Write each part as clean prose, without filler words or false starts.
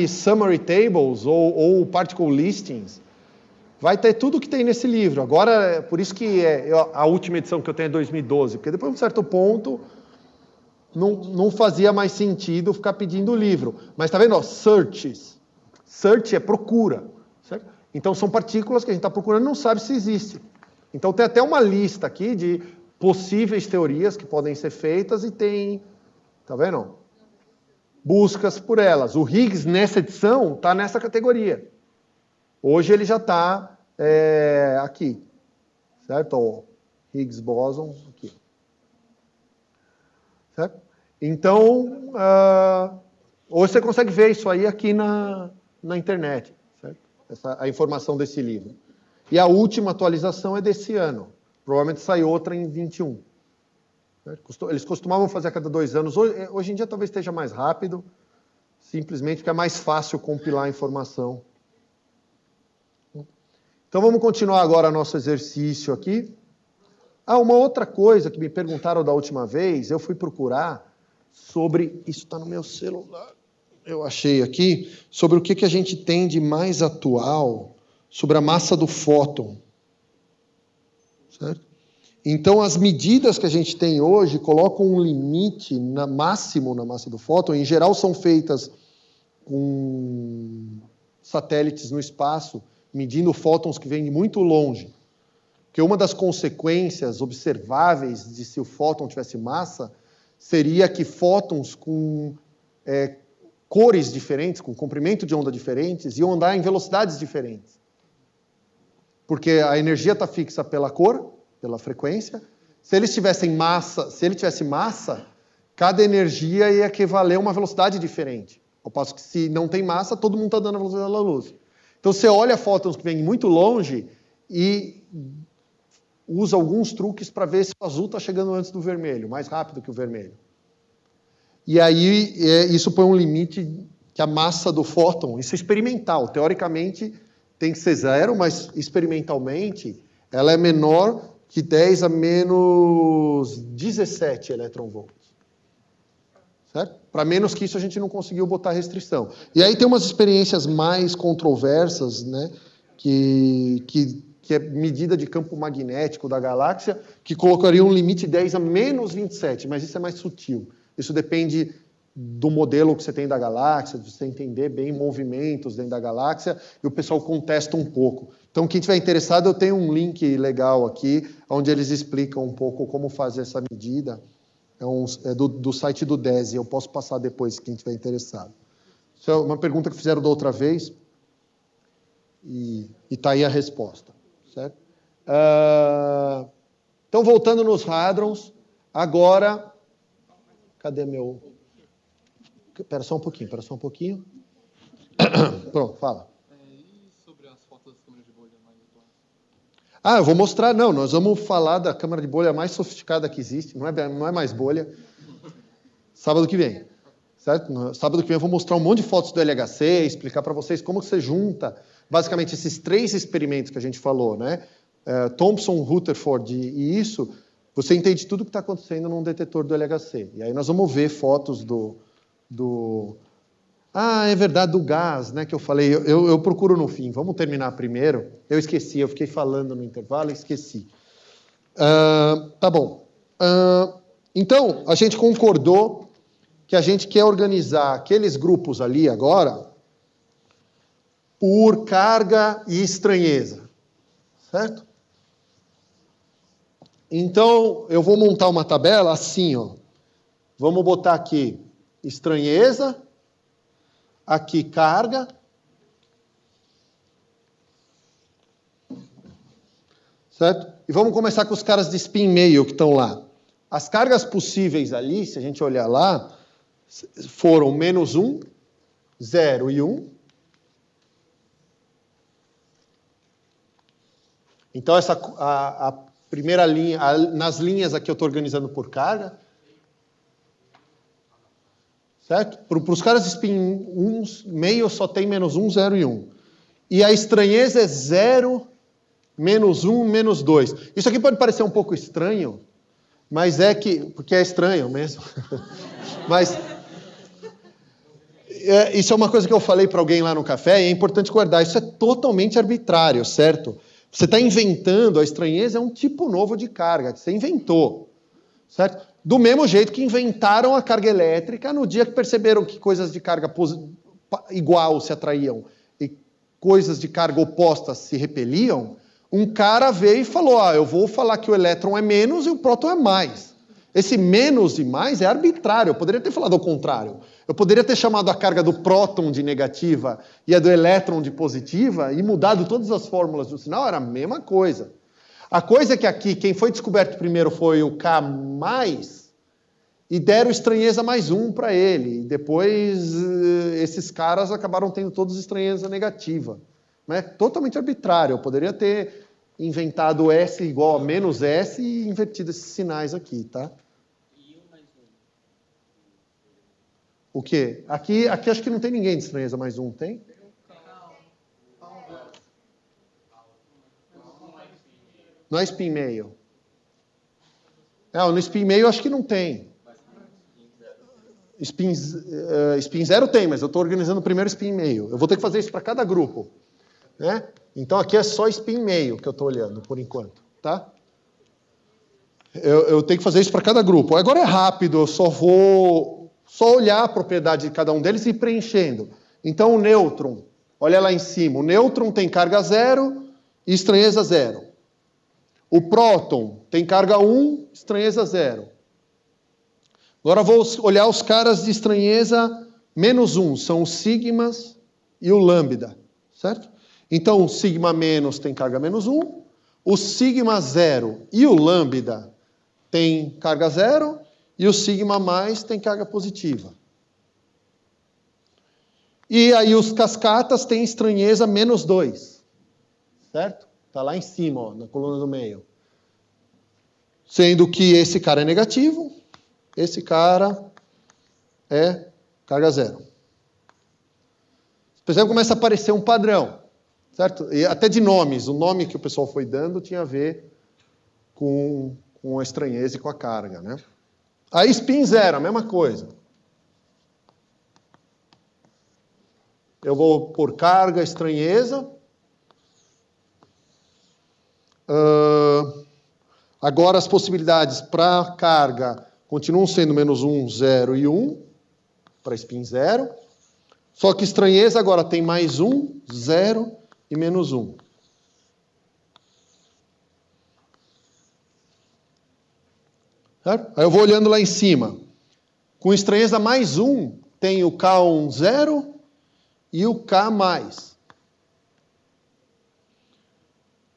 summary tables ou particle listings, vai ter tudo que tem nesse livro. Agora, por isso que a última edição que eu tenho é 2012, porque depois de um certo ponto não fazia mais sentido ficar pedindo o livro. Mas está vendo? Ó, searches. Search é procura. Certo? Então são partículas que a gente está procurando e não sabe se existe. Então tem até uma lista aqui de possíveis teorias que podem ser feitas e tem, tá vendo? Buscas por elas. O Higgs, nessa edição, está nessa categoria. Hoje ele já está aqui, certo? O Higgs boson, aqui. Certo? Então, hoje você consegue ver isso aí aqui na internet, certo? A informação desse livro. E a última atualização é desse ano. Provavelmente sai outra em 21. Eles costumavam fazer a cada 2 anos. Hoje em dia talvez esteja mais rápido, simplesmente porque é mais fácil compilar a informação. Então vamos continuar agora nosso exercício aqui. Uma outra coisa que me perguntaram da última vez, eu fui procurar sobre... Isso está no meu celular. Eu achei aqui, sobre o que a gente tem de mais atual sobre a massa do fóton. Certo? Então, as medidas que a gente tem hoje colocam um limite máximo na massa do fóton. Em geral, são feitas com satélites no espaço, medindo fótons que vêm de muito longe. Porque uma das consequências observáveis de se o fóton tivesse massa seria que fótons com cores diferentes, com comprimento de onda diferentes, iam andar em velocidades diferentes. Porque a energia está fixa pela cor, pela frequência. Se ele tivesse massa, cada energia ia equivaler a uma velocidade diferente. Ao passo que se não tem massa, todo mundo está dando a velocidade da luz. Então você olha fótons que vêm muito longe e usa alguns truques para ver se o azul está chegando antes do vermelho, mais rápido que o vermelho. E aí isso põe um limite que a massa do fóton, isso é experimental, teoricamente tem que ser 0, mas experimentalmente ela é menor que 10 a menos 17 eletronvolts. Certo? Para menos que isso a gente não conseguiu botar restrição. E aí tem umas experiências mais controversas, né, que é medida de campo magnético da galáxia, que colocaria um limite 10 a menos 27, mas isso é mais sutil. Isso depende do modelo que você tem da galáxia, de você entender bem movimentos dentro da galáxia, e o pessoal contesta um pouco. Então, quem estiver interessado, eu tenho um link legal aqui, onde eles explicam um pouco como fazer essa medida. É do site do DESE, eu posso passar depois, quem estiver interessado. Isso é uma pergunta que fizeram da outra vez, e está aí a resposta. Certo? Então, voltando nos hadrons, agora... Cadê meu... Espera só um pouquinho. Pronto, fala. E sobre as fotos das câmeras de bolha mais atuais? Eu vou mostrar. Não, nós vamos falar da câmera de bolha mais sofisticada que existe. Não é mais bolha. Sábado que vem. Certo? Sábado que vem eu vou mostrar um monte de fotos do LHC, explicar para vocês como você junta, basicamente, esses 3 experimentos que a gente falou, né? Thomson, Rutherford e isso, você entende tudo o que está acontecendo num detetor do LHC. E aí nós vamos ver fotos é verdade, do gás, né, que eu falei. Eu procuro no fim. Vamos terminar primeiro. Eu esqueci, eu fiquei falando no intervalo e esqueci. Tá bom. Então, a gente concordou que a gente quer organizar aqueles grupos ali agora por carga e estranheza. Certo? Então, eu vou montar uma tabela assim, ó. Vamos botar aqui estranheza, aqui carga, certo? E vamos começar com os caras de spin meio que estão lá. As cargas possíveis ali, se a gente olhar lá, foram -1, 0 e 1. Então, a primeira linha, nas linhas aqui eu estou organizando por carga. Certo? Para os caras de spin 1, meio só tem -1, 0 e 1. E a estranheza é 0, -1, -2. Isso aqui pode parecer um pouco estranho, mas porque é estranho mesmo. Mas Isso é uma coisa que eu falei para alguém lá no café, e é importante guardar. Isso é totalmente arbitrário, certo? Você está inventando, a estranheza é um tipo novo de carga, que você inventou, certo? Do mesmo jeito que inventaram a carga elétrica no dia que perceberam que coisas de carga igual se atraíam e coisas de carga opostas se repeliam, um cara veio e falou, eu vou falar que o elétron é menos e o próton é mais. Esse menos e mais é arbitrário, eu poderia ter falado ao contrário. Eu poderia ter chamado a carga do próton de negativa e a do elétron de positiva e mudado todas as fórmulas do sinal, era a mesma coisa. A coisa é que aqui, quem foi descoberto primeiro foi o K+, e deram estranheza mais 1 para ele. E depois, esses caras acabaram tendo todos estranheza negativa. Né? Totalmente arbitrário. Eu poderia ter inventado S igual a menos S e invertido esses sinais aqui, tá? O quê? Aqui acho que não tem ninguém de estranheza mais 1, tem? No spin meio. No spin meio acho que não tem. Spin 0 tem, mas eu estou organizando o primeiro spin meio. Eu vou ter que fazer isso para cada grupo. Né? Então aqui é só spin meio que eu estou olhando, por enquanto. Tá? Eu tenho que fazer isso para cada grupo. Agora é rápido, eu só vou olhar a propriedade de cada um deles e ir preenchendo. Então o nêutron, olha lá em cima, o nêutron tem carga 0 e estranheza 0. O próton tem carga 1, estranheza 0. Agora vou olhar os caras de estranheza menos 1, são os sigmas e o lambda, certo? Então o sigma menos tem carga menos 1, o sigma 0 e o lambda tem carga 0 e o sigma mais tem carga positiva. E aí os cascatas têm estranheza menos 2, certo? Está lá em cima, ó, na coluna do meio. Sendo que esse cara é negativo, esse cara é carga 0. Percebe que começa a aparecer um padrão, certo? E até de nomes, o nome que o pessoal foi dando tinha a ver com a estranheza e com a carga, né? Aí spin 0, a mesma coisa. Eu vou por carga, estranheza. Agora as possibilidades para carga continuam sendo menos 1, 0 e 1, para spin 0. Só que estranheza agora tem mais 1, 0 e menos 1. Certo? Aí eu vou olhando lá em cima. Com estranheza mais 1, tem o K1 0 e o K mais.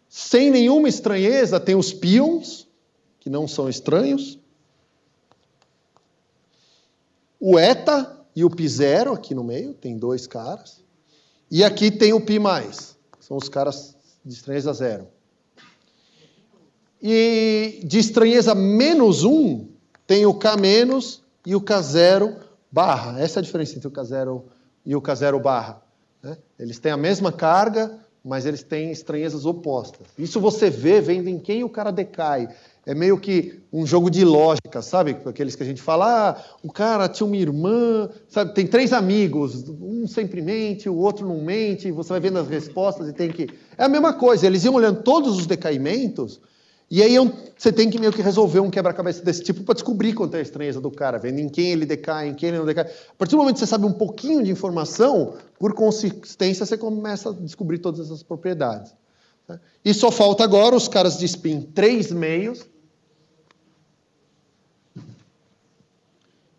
Sem nenhuma estranheza, tem os pions, que não são estranhos. O eta e o π0 aqui no meio, tem 2 caras. E aqui tem o π mais, são os caras de estranheza 0. E de estranheza menos 1, tem o K menos e o K0 barra. Essa é a diferença entre o K0 e o K0 barra. Né? Eles têm a mesma carga, mas eles têm estranhezas opostas. Isso você vê vendo em quem o cara decai. É meio que um jogo de lógica, sabe? Aqueles que a gente fala, o cara tinha uma irmã, sabe? Tem 3 amigos, um sempre mente, o outro não mente, você vai vendo as respostas e tem que... É a mesma coisa, eles iam olhando todos os decaimentos, e aí você tem que meio que resolver um quebra-cabeça desse tipo para descobrir quanto é a estranheza do cara, vendo em quem ele decai, em quem ele não decai. A partir do momento que você sabe um pouquinho de informação, por consistência você começa a descobrir todas essas propriedades. E só falta agora os caras de spin 3 meios,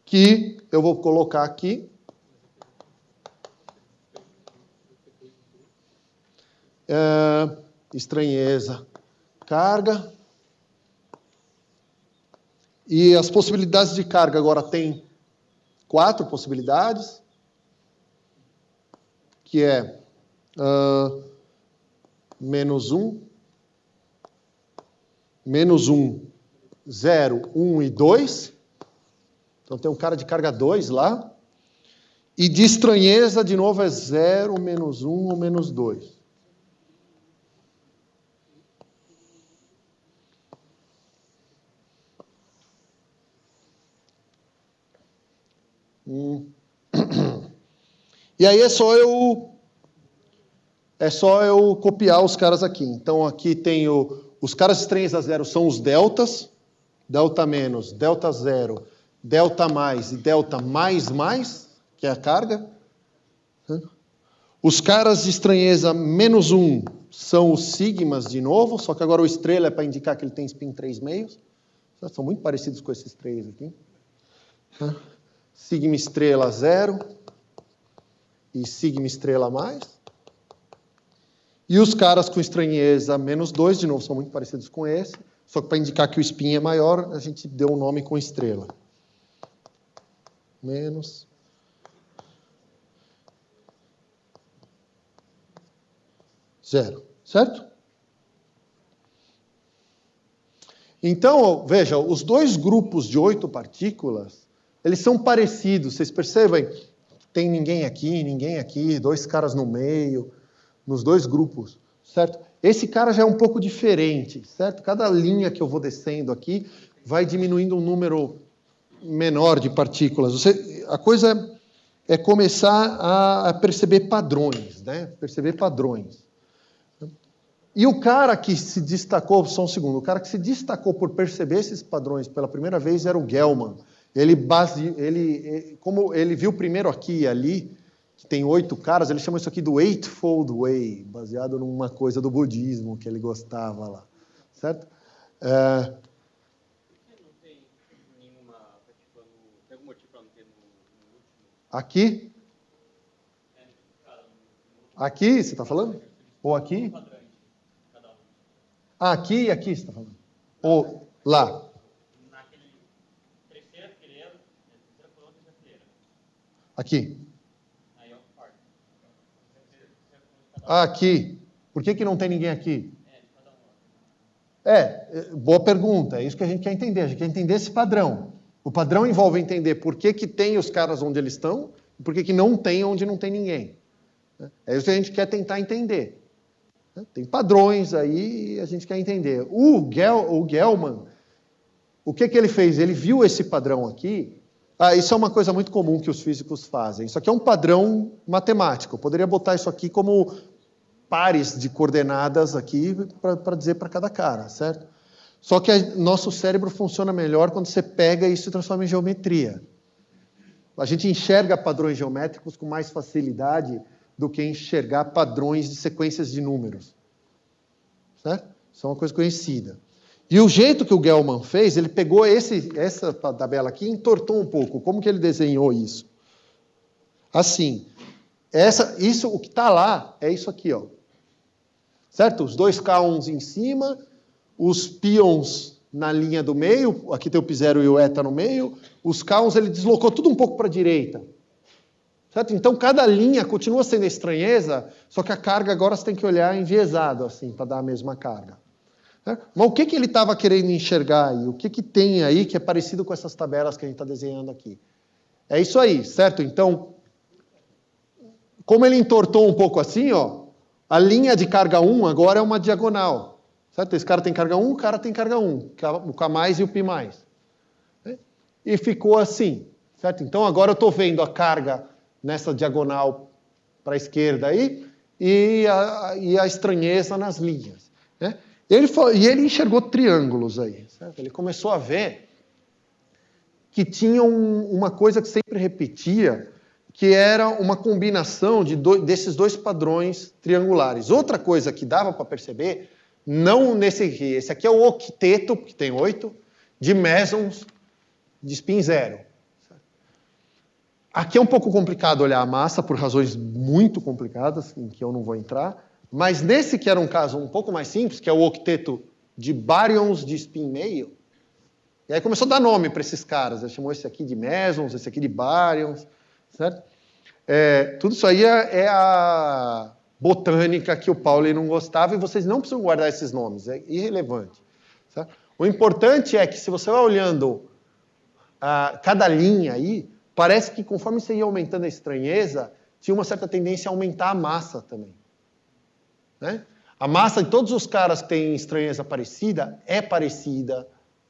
que eu vou colocar aqui. Estranheza, carga. E as possibilidades de carga agora tem 4 possibilidades, que é menos 1, 0, 1 e 2. Então tem um cara de carga 2 lá. E de estranheza, de novo, é 0, menos 1 ou menos 2. E aí é só eu copiar os caras aqui. Então, aqui tem os caras de estranheza zero são os deltas, delta menos, delta zero, delta mais e delta mais mais, que é a carga. Os caras de estranheza menos 1 são os sigmas de novo, só que agora o estrela é para indicar que ele tem spin 3/2. São muito parecidos com esses três aqui. Sigma estrela 0 e sigma estrela mais. E os caras com estranheza menos 2, de novo, são muito parecidos com esse, só que para indicar que o spin é maior, a gente deu um nome com estrela. Menos. Zero, certo? Então, veja, os dois grupos de 8 partículas, eles são parecidos. Vocês percebem? Tem ninguém aqui, 2 caras no meio, nos 2 grupos, certo? Esse cara já é um pouco diferente, certo? Cada linha que eu vou descendo aqui vai diminuindo um número menor de partículas. A coisa é começar a perceber padrões, né? Perceber padrões. E o cara que se destacou, só um segundo, o cara que se destacou por perceber esses padrões pela primeira vez era o Gell-Mann. Como ele viu primeiro aqui e ali, que tem 8 caras, ele chama isso aqui do Eightfold Way, baseado numa coisa do budismo que ele gostava lá, certo? Por que não tem nenhuma partícula tem algum motivo para não ter no último? Aqui? Aqui, você está falando? Ou aqui? Aqui e aqui, você está falando? Ou lá? Naquele terceira fileira, terceira coluna, terceira fileira. Aqui. Aí é o quarto. Aqui. Por que não tem ninguém aqui? Boa pergunta. É isso que a gente quer entender. A gente quer entender esse padrão. O padrão envolve entender por que tem os caras onde eles estão e por que não tem onde não tem ninguém. É isso que a gente quer tentar entender. Tem padrões aí e a gente quer entender. O Gell-Mann, o que ele fez? Ele viu esse padrão aqui. Isso é uma coisa muito comum que os físicos fazem. Isso aqui é um padrão matemático. Eu poderia botar isso aqui como pares de coordenadas aqui para dizer para cada cara, certo? Só que nosso cérebro funciona melhor quando você pega isso e transforma em geometria. A gente enxerga padrões geométricos com mais facilidade do que enxergar padrões de sequências de números. Certo? Isso é uma coisa conhecida. E o jeito que o Gell-Mann fez, ele pegou essa tabela aqui e entortou um pouco. Como que ele desenhou isso? Assim. O que está lá é isso aqui, ó. Certo? Os 2 K1s em cima, os pions na linha do meio, aqui tem o π0 e o eta no meio, os K1s ele deslocou tudo um pouco para a direita. Certo? Então, cada linha continua sendo estranheza, só que a carga agora você tem que olhar enviesado, assim, para dar a mesma carga. Certo? Mas o que ele estava querendo enxergar aí? O que tem aí que é parecido com essas tabelas que a gente está desenhando aqui? É isso aí, certo? Então, como ele entortou um pouco assim, ó, a linha de carga 1 agora é uma diagonal. Certo? Esse cara tem carga 1, o cara tem carga 1, o K mais e o π mais. E ficou assim. Certo? Então, agora eu estou vendo a carga nessa diagonal para a esquerda aí, e a estranheza nas linhas. Né? Ele enxergou triângulos aí. Certo? Ele começou a ver que tinha uma coisa que sempre repetia, que era uma combinação desses 2 padrões triangulares. Outra coisa que dava para perceber, não nesse aqui, esse aqui é o octeto, que tem 8, de mesons de spin 0. Aqui é um pouco complicado olhar a massa, por razões muito complicadas, em que eu não vou entrar, mas nesse que era um caso um pouco mais simples, que é o octeto de baryons de spin meio, e aí começou a dar nome para esses caras. Ele chamou esse aqui de mesons, esse aqui de baryons, certo? Tudo isso aí é a botânica que o Pauli não gostava, e vocês não precisam guardar esses nomes, é irrelevante. Certo? O importante é que, se você vai olhando cada linha aí, parece que conforme você ia aumentando a estranheza, tinha uma certa tendência a aumentar a massa também. Né? A massa de todos os caras que têm estranheza parecida,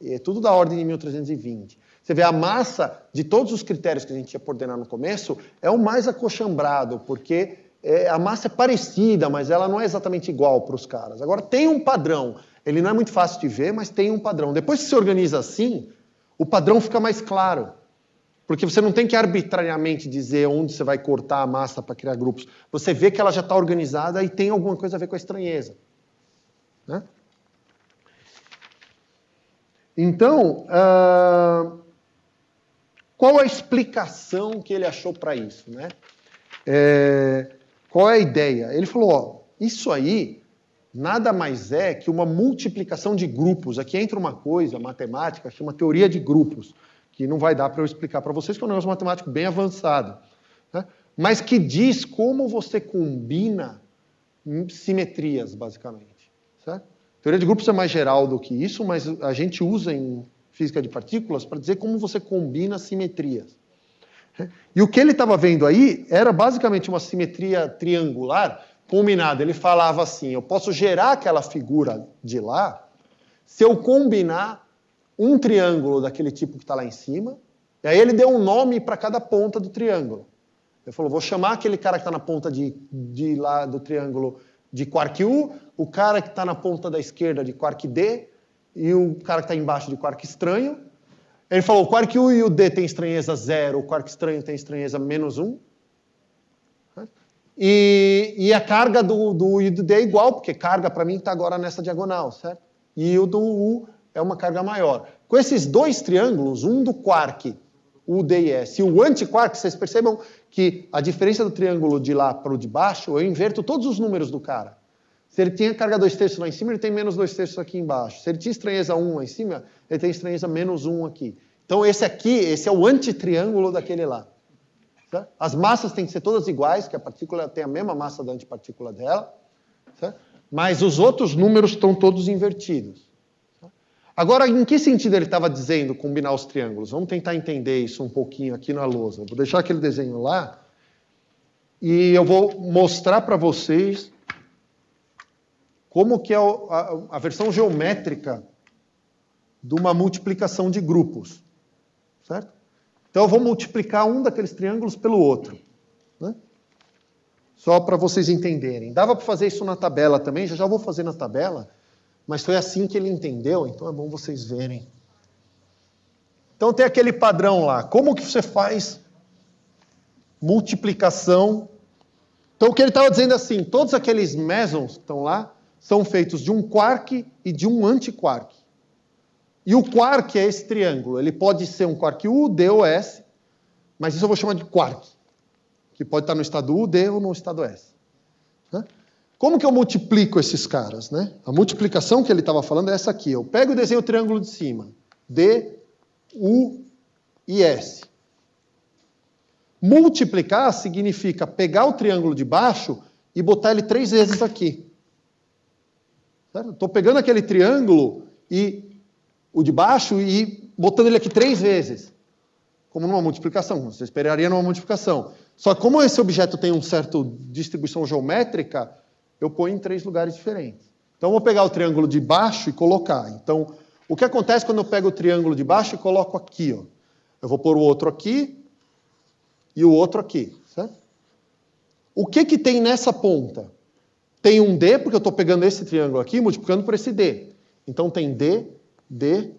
é tudo da ordem de 1320. Você vê a massa de todos os critérios que a gente ia coordenar no começo, é o mais acochambrado, porque a massa é parecida, mas ela não é exatamente igual para os caras. Agora, tem um padrão. Ele não é muito fácil de ver, mas tem um padrão. Depois que você organiza assim, o padrão fica mais claro. Porque você não tem que arbitrariamente dizer onde você vai cortar a massa para criar grupos. Você vê que ela já está organizada e tem alguma coisa a ver com a estranheza. Né? Então, qual a explicação que ele achou para isso? Né? Qual é a ideia? Ele falou, ó, isso aí nada mais é que uma multiplicação de grupos. Aqui entra uma coisa matemática, chama teoria de grupos, que não vai dar para eu explicar para vocês, que é um negócio matemático bem avançado, né? Mas que diz como você combina simetrias, basicamente. Certo? Teoria de grupos é mais geral do que isso, mas a gente usa em física de partículas para dizer como você combina simetrias. E o que ele estava vendo aí era basicamente uma simetria triangular combinada. Ele falava assim, eu posso gerar aquela figura de lá se eu combinar um triângulo daquele tipo que está lá em cima, e aí ele deu um nome para cada ponta do triângulo. Ele falou, vou chamar aquele cara que está na ponta de lá do triângulo de quark U, o cara que está na ponta da esquerda de quark D, e o cara que está embaixo de quark estranho. Ele falou, o quark U e o D tem estranheza 0, o quark estranho tem estranheza -1. E a carga do U e do D é igual, porque carga para mim está agora nessa diagonal, certo? E o do U é uma carga maior. Com esses dois triângulos, um do quark, U, D e S, e o antiquark, vocês percebam que a diferença do triângulo de lá para o de baixo, eu inverto todos os números do cara. Se ele tinha carga 2/3 lá em cima, ele tem -2/3 aqui embaixo. Se ele tinha estranheza 1 lá em cima, ele tem estranheza -1 aqui. Então esse é o antitriângulo daquele lá. Certo? As massas têm que ser todas iguais, que a partícula tem a mesma massa da antipartícula dela, certo? Mas os outros números estão todos invertidos. Agora, em que sentido ele estava dizendo combinar os triângulos? Vamos tentar entender isso um pouquinho aqui na lousa. Vou deixar aquele desenho lá e eu vou mostrar para vocês como que é a versão geométrica de uma multiplicação de grupos. Certo? Então eu vou multiplicar um daqueles triângulos pelo outro. Né? Só para vocês entenderem. Dava para fazer isso na tabela também, já vou fazer na tabela. Mas foi assim que ele entendeu, então é bom vocês verem. Então tem aquele padrão lá. Como que você faz multiplicação? Então o que ele estava dizendo assim, todos aqueles mesons que estão lá são feitos de um quark e de um antiquark. E o quark é esse triângulo. Ele pode ser um quark U, D ou S, mas isso eu vou chamar de quark, que pode estar no estado U, D ou no estado S. Né? Como que eu multiplico esses caras? Né? A multiplicação que ele estava falando é essa aqui. Eu pego e desenho o triângulo de cima. D, U e S. Multiplicar significa pegar o triângulo de baixo e botar ele 3 vezes aqui. Estou pegando aquele triângulo e o de baixo e botando ele aqui 3 vezes. Como numa multiplicação. Você esperaria numa multiplicação. Só que como esse objeto tem uma certa distribuição geométrica, eu ponho em 3 lugares diferentes. Então, eu vou pegar o triângulo de baixo e colocar. Então, o que acontece quando eu pego o triângulo de baixo e coloco aqui? Ó? Eu vou pôr o outro aqui e o outro aqui. Certo? O que tem nessa ponta? Tem um D, porque eu estou pegando esse triângulo aqui e multiplicando por esse D. Então, tem D, D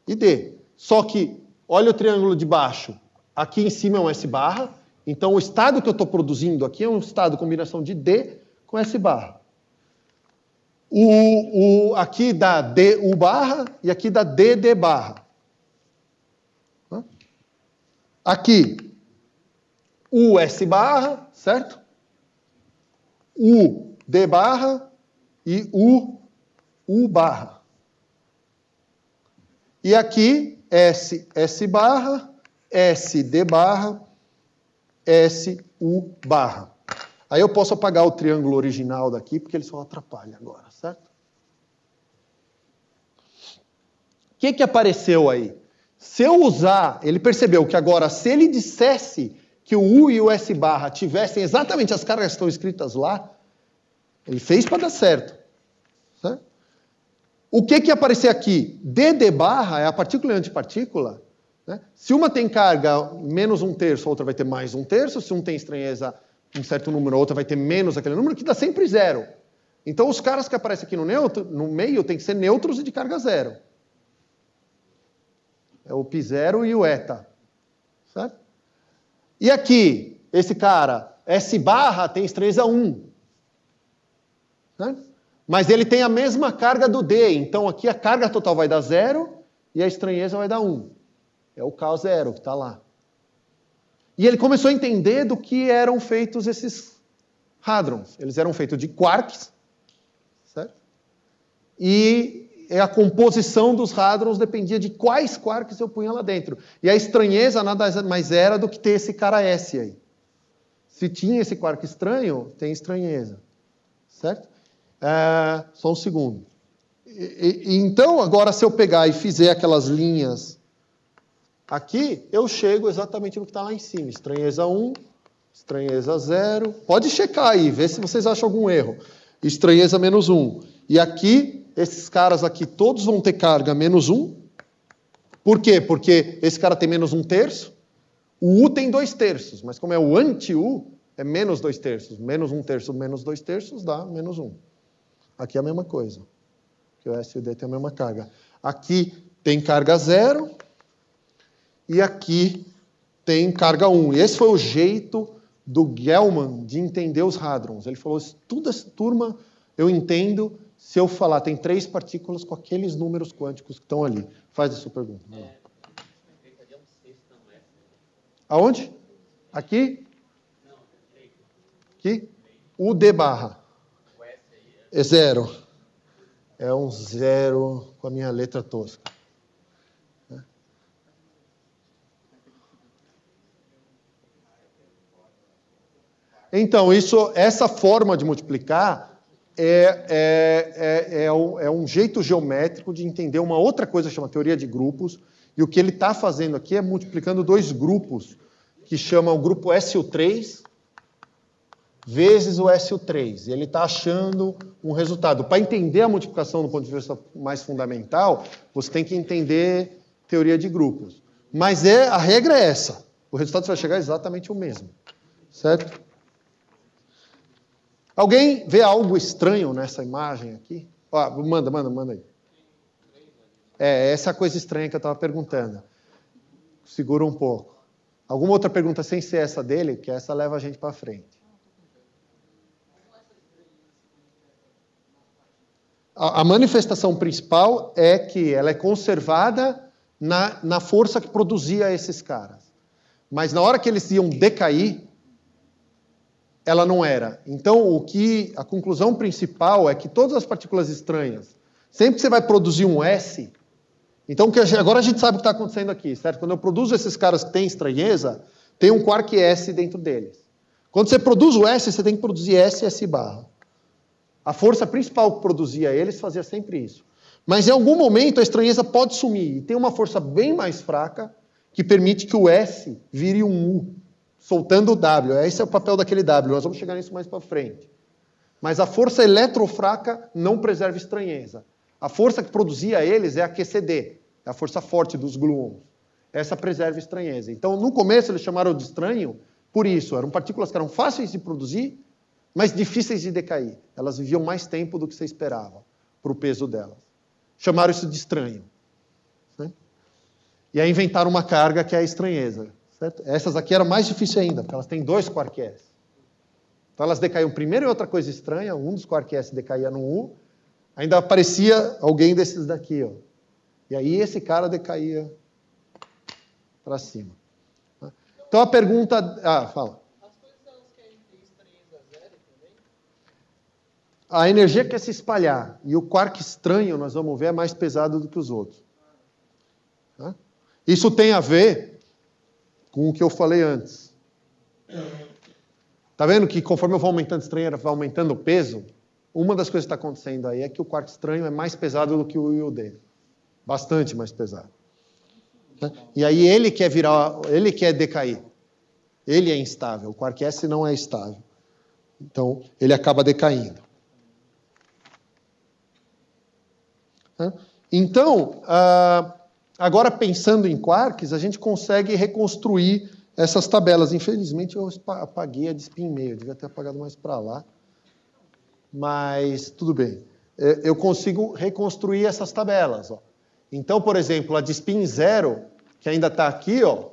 e D. Só que, olha o triângulo de baixo. Aqui em cima é um S barra. Então, o estado que eu estou produzindo aqui é um estado combinação de D com S barra. Aqui dá DU barra e aqui dá DD barra. Aqui, US barra, certo? UD barra e U barra. E aqui, S barra, SD barra, SU barra. Aí eu posso apagar o triângulo original daqui, porque ele só atrapalha agora, certo? O que apareceu aí? Se eu usar, ele percebeu que agora, se ele dissesse que o U e o S barra tivessem exatamente as cargas que estão escritas lá, ele fez para dar certo. Certo? O que aparecer aqui? DD barra é a partícula e antipartícula, Né? Se uma tem carga menos 1/3, a outra vai ter mais 1/3. Se um tem estranheza um certo número, a outra vai ter menos aquele número, que dá sempre 0. Então, os caras que aparecem aqui no meio tem que ser neutros e de carga 0. É o π0 e o eta. Certo? E aqui, esse cara, S barra, tem estranheza 1. Certo? Mas ele tem a mesma carga do D. Então, aqui a carga total vai dar 0 e a estranheza vai dar 1. É o K0 que está lá. E ele começou a entender do que eram feitos esses hadrons. Eles eram feitos de quarks, certo? E a composição dos hadrons dependia de quais quarks eu punha lá dentro. E a estranheza nada mais era do que ter esse cara S aí. Se tinha esse quark estranho, tem estranheza. Certo? Só um segundo. Então, agora, se eu pegar e fizer aquelas linhas aqui, eu chego exatamente no que está lá em cima. Estranheza 1, estranheza 0. Pode checar aí, ver se vocês acham algum erro. Estranheza menos 1. E aqui, esses caras aqui, todos vão ter carga menos 1. Por quê? Porque esse cara tem menos 1/3. O U tem 2/3, mas como é o anti-U, é menos 2/3. Menos 1/3 menos 2/3 dá menos 1. Aqui é a mesma coisa. Porque o S e o D tem a mesma carga. Aqui tem carga 0. E aqui tem carga 1. E esse foi o jeito do Gell-Mann de entender os hadrons. Ele falou, toda essa turma eu entendo se eu falar, tem 3 partículas com aqueles números quânticos que estão ali. Faz a sua pergunta. Aonde? Aqui? Aqui? O D barra. É 0. É um 0 com a minha letra tosca. Então, essa forma de multiplicar é um jeito geométrico de entender uma outra coisa que chama teoria de grupos, e o que ele está fazendo aqui é multiplicando 2 grupos, que chama o grupo SU3 vezes o SU3. E ele está achando um resultado. Para entender a multiplicação do ponto de vista mais fundamental, você tem que entender teoria de grupos. Mas a regra é essa. O resultado vai chegar exatamente o mesmo. Certo? Alguém vê algo estranho nessa imagem aqui? Manda aí. Essa coisa estranha que eu estava perguntando. Segura um pouco. Alguma outra pergunta sem ser essa dele? Que essa leva a gente para frente. A manifestação principal é que ela é conservada na força que produzia esses caras. Mas na hora que eles iam decair, ela não era. Então, a conclusão principal é que todas as partículas estranhas, sempre que você vai produzir um S, então agora a gente sabe o que está acontecendo aqui, certo? Quando eu produzo esses caras que têm estranheza, tem um quark S dentro deles. Quando você produz o S, você tem que produzir S e S barra. A força principal que produzia eles fazia sempre isso. Mas em algum momento a estranheza pode sumir, e tem uma força bem mais fraca que permite que o S vire um U, soltando o W. Esse é o papel daquele W, nós vamos chegar nisso mais para frente. Mas a força eletrofraca não preserva estranheza. A força que produzia eles é a QCD, é a força forte dos gluons. Essa preserva estranheza. Então, no começo, eles chamaram de estranho por isso. Eram partículas que eram fáceis de produzir, mas difíceis de decair. Elas viviam mais tempo do que você esperava, para o peso delas. Chamaram isso de estranho. Né? E aí inventaram uma carga que é a estranheza. Certo? Essas aqui eram mais difíceis ainda, porque elas têm 2 quark S. Então elas decaíam primeiro em outra coisa estranha, um dos quark S decaía no U, ainda aparecia alguém desses daqui, ó. E aí esse cara decaía para cima. Então a pergunta... fala. As coisas elas querem ter estranheza 0 também? A energia quer se espalhar, e o quark estranho, nós vamos ver, é mais pesado do que os outros. Tá? Isso tem a ver com o que eu falei antes. Está vendo que conforme eu vou aumentando estranho, vai aumentando o peso? Uma das coisas que está acontecendo aí é que o quark estranho é mais pesado do que o U e o D. Bastante mais pesado. Né? E aí ele quer decair. Ele é instável. O quark S não é estável. Então, ele acaba decaindo. Então, Agora, pensando em quarks, a gente consegue reconstruir essas tabelas. Infelizmente, eu apaguei a de spin meio. Eu devia ter apagado mais para lá. Mas, tudo bem. Eu consigo reconstruir essas tabelas. Ó. Então, por exemplo, a de spin 0, que ainda está aqui, ó.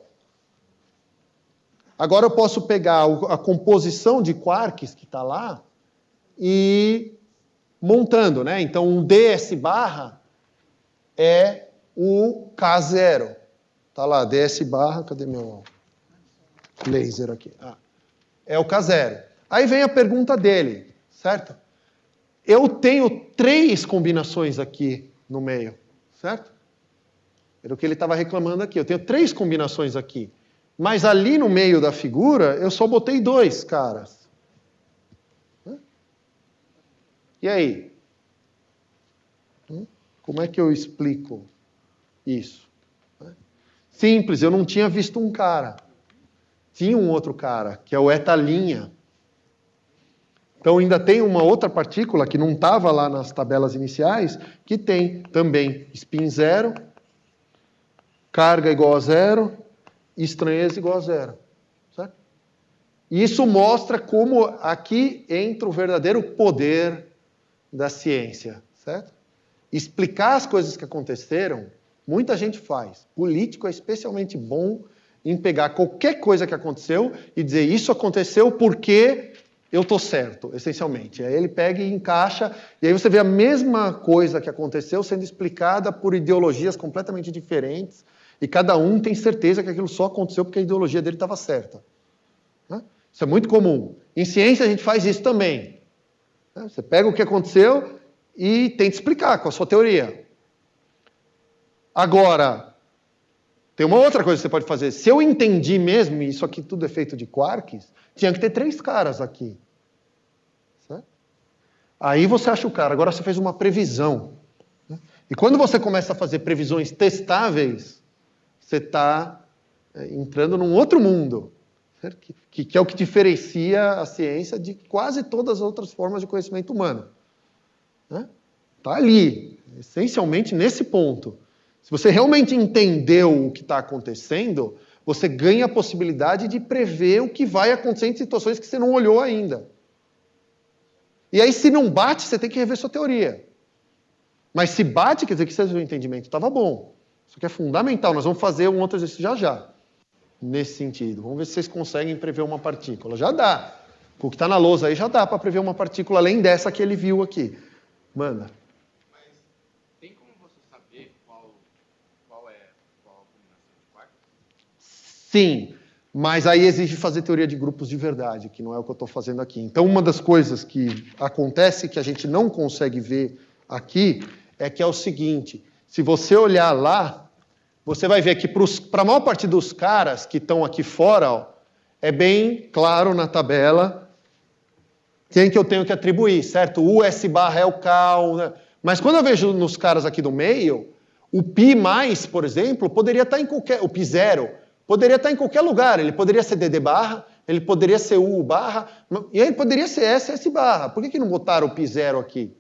Agora eu posso pegar a composição de quarks que está lá e montando, né? Então, um ds barra é o K0. Está lá, ds barra, cadê meu laser aqui? É o K0. Aí vem a pergunta dele, certo? Eu tenho 3 combinações aqui no meio, certo? Era o que ele estava reclamando aqui. Eu tenho 3 combinações aqui. Mas ali no meio da figura, eu só botei 2 caras. E aí? Como é que eu explico isso? Simples, eu não tinha visto um cara. Tinha um outro cara, que é o eta-linha. Então ainda tem uma outra partícula que não estava lá nas tabelas iniciais, que tem também spin 0, carga igual a 0, estranheza igual a 0. Certo? E isso mostra como aqui entra o verdadeiro poder da ciência. Certo? Explicar as coisas que aconteceram, muita gente faz. Político é especialmente bom em pegar qualquer coisa que aconteceu e dizer isso aconteceu porque eu estou certo, essencialmente. Aí ele pega e encaixa, e aí você vê a mesma coisa que aconteceu sendo explicada por ideologias completamente diferentes, e cada um tem certeza que aquilo só aconteceu porque a ideologia dele estava certa. Isso é muito comum. Em ciência a gente faz isso também. Você pega o que aconteceu e tenta explicar com a sua teoria. Agora, tem uma outra coisa que você pode fazer. Se eu entendi mesmo, e isso aqui tudo é feito de quarks, tinha que ter 3 caras aqui. Certo? Aí você acha o cara. Agora você fez uma previsão. E quando você começa a fazer previsões testáveis, você está entrando num outro mundo. Certo? Que é o que diferencia a ciência de quase todas as outras formas de conhecimento humano. Está ali, essencialmente nesse ponto. Se você realmente entendeu o que está acontecendo, você ganha a possibilidade de prever o que vai acontecer em situações que você não olhou ainda. E aí, se não bate, você tem que rever sua teoria. Mas se bate, quer dizer que seu entendimento estava bom. Isso aqui é fundamental. Nós vamos fazer um outro exercício já. Nesse sentido. Vamos ver se vocês conseguem prever uma partícula. Já dá. Com o que está na lousa aí, já dá para prever uma partícula além dessa que ele viu aqui. Manda. Sim, mas aí exige fazer teoria de grupos de verdade, que não é o que eu estou fazendo aqui. Então, uma das coisas que acontece que a gente não consegue ver aqui é que é o seguinte, se você olhar lá, você vai ver que para a maior parte dos caras que estão aqui fora, ó, é bem claro na tabela quem que eu tenho que atribuir, certo? O S barra é o cal, né? Mas quando eu vejo nos caras aqui do meio, o π mais, por exemplo, poderia estar em qualquer... O π0... poderia estar em qualquer lugar, ele poderia ser DD barra, ele poderia ser U barra, e ele poderia ser SS barra. Por que não botaram o π0 aqui?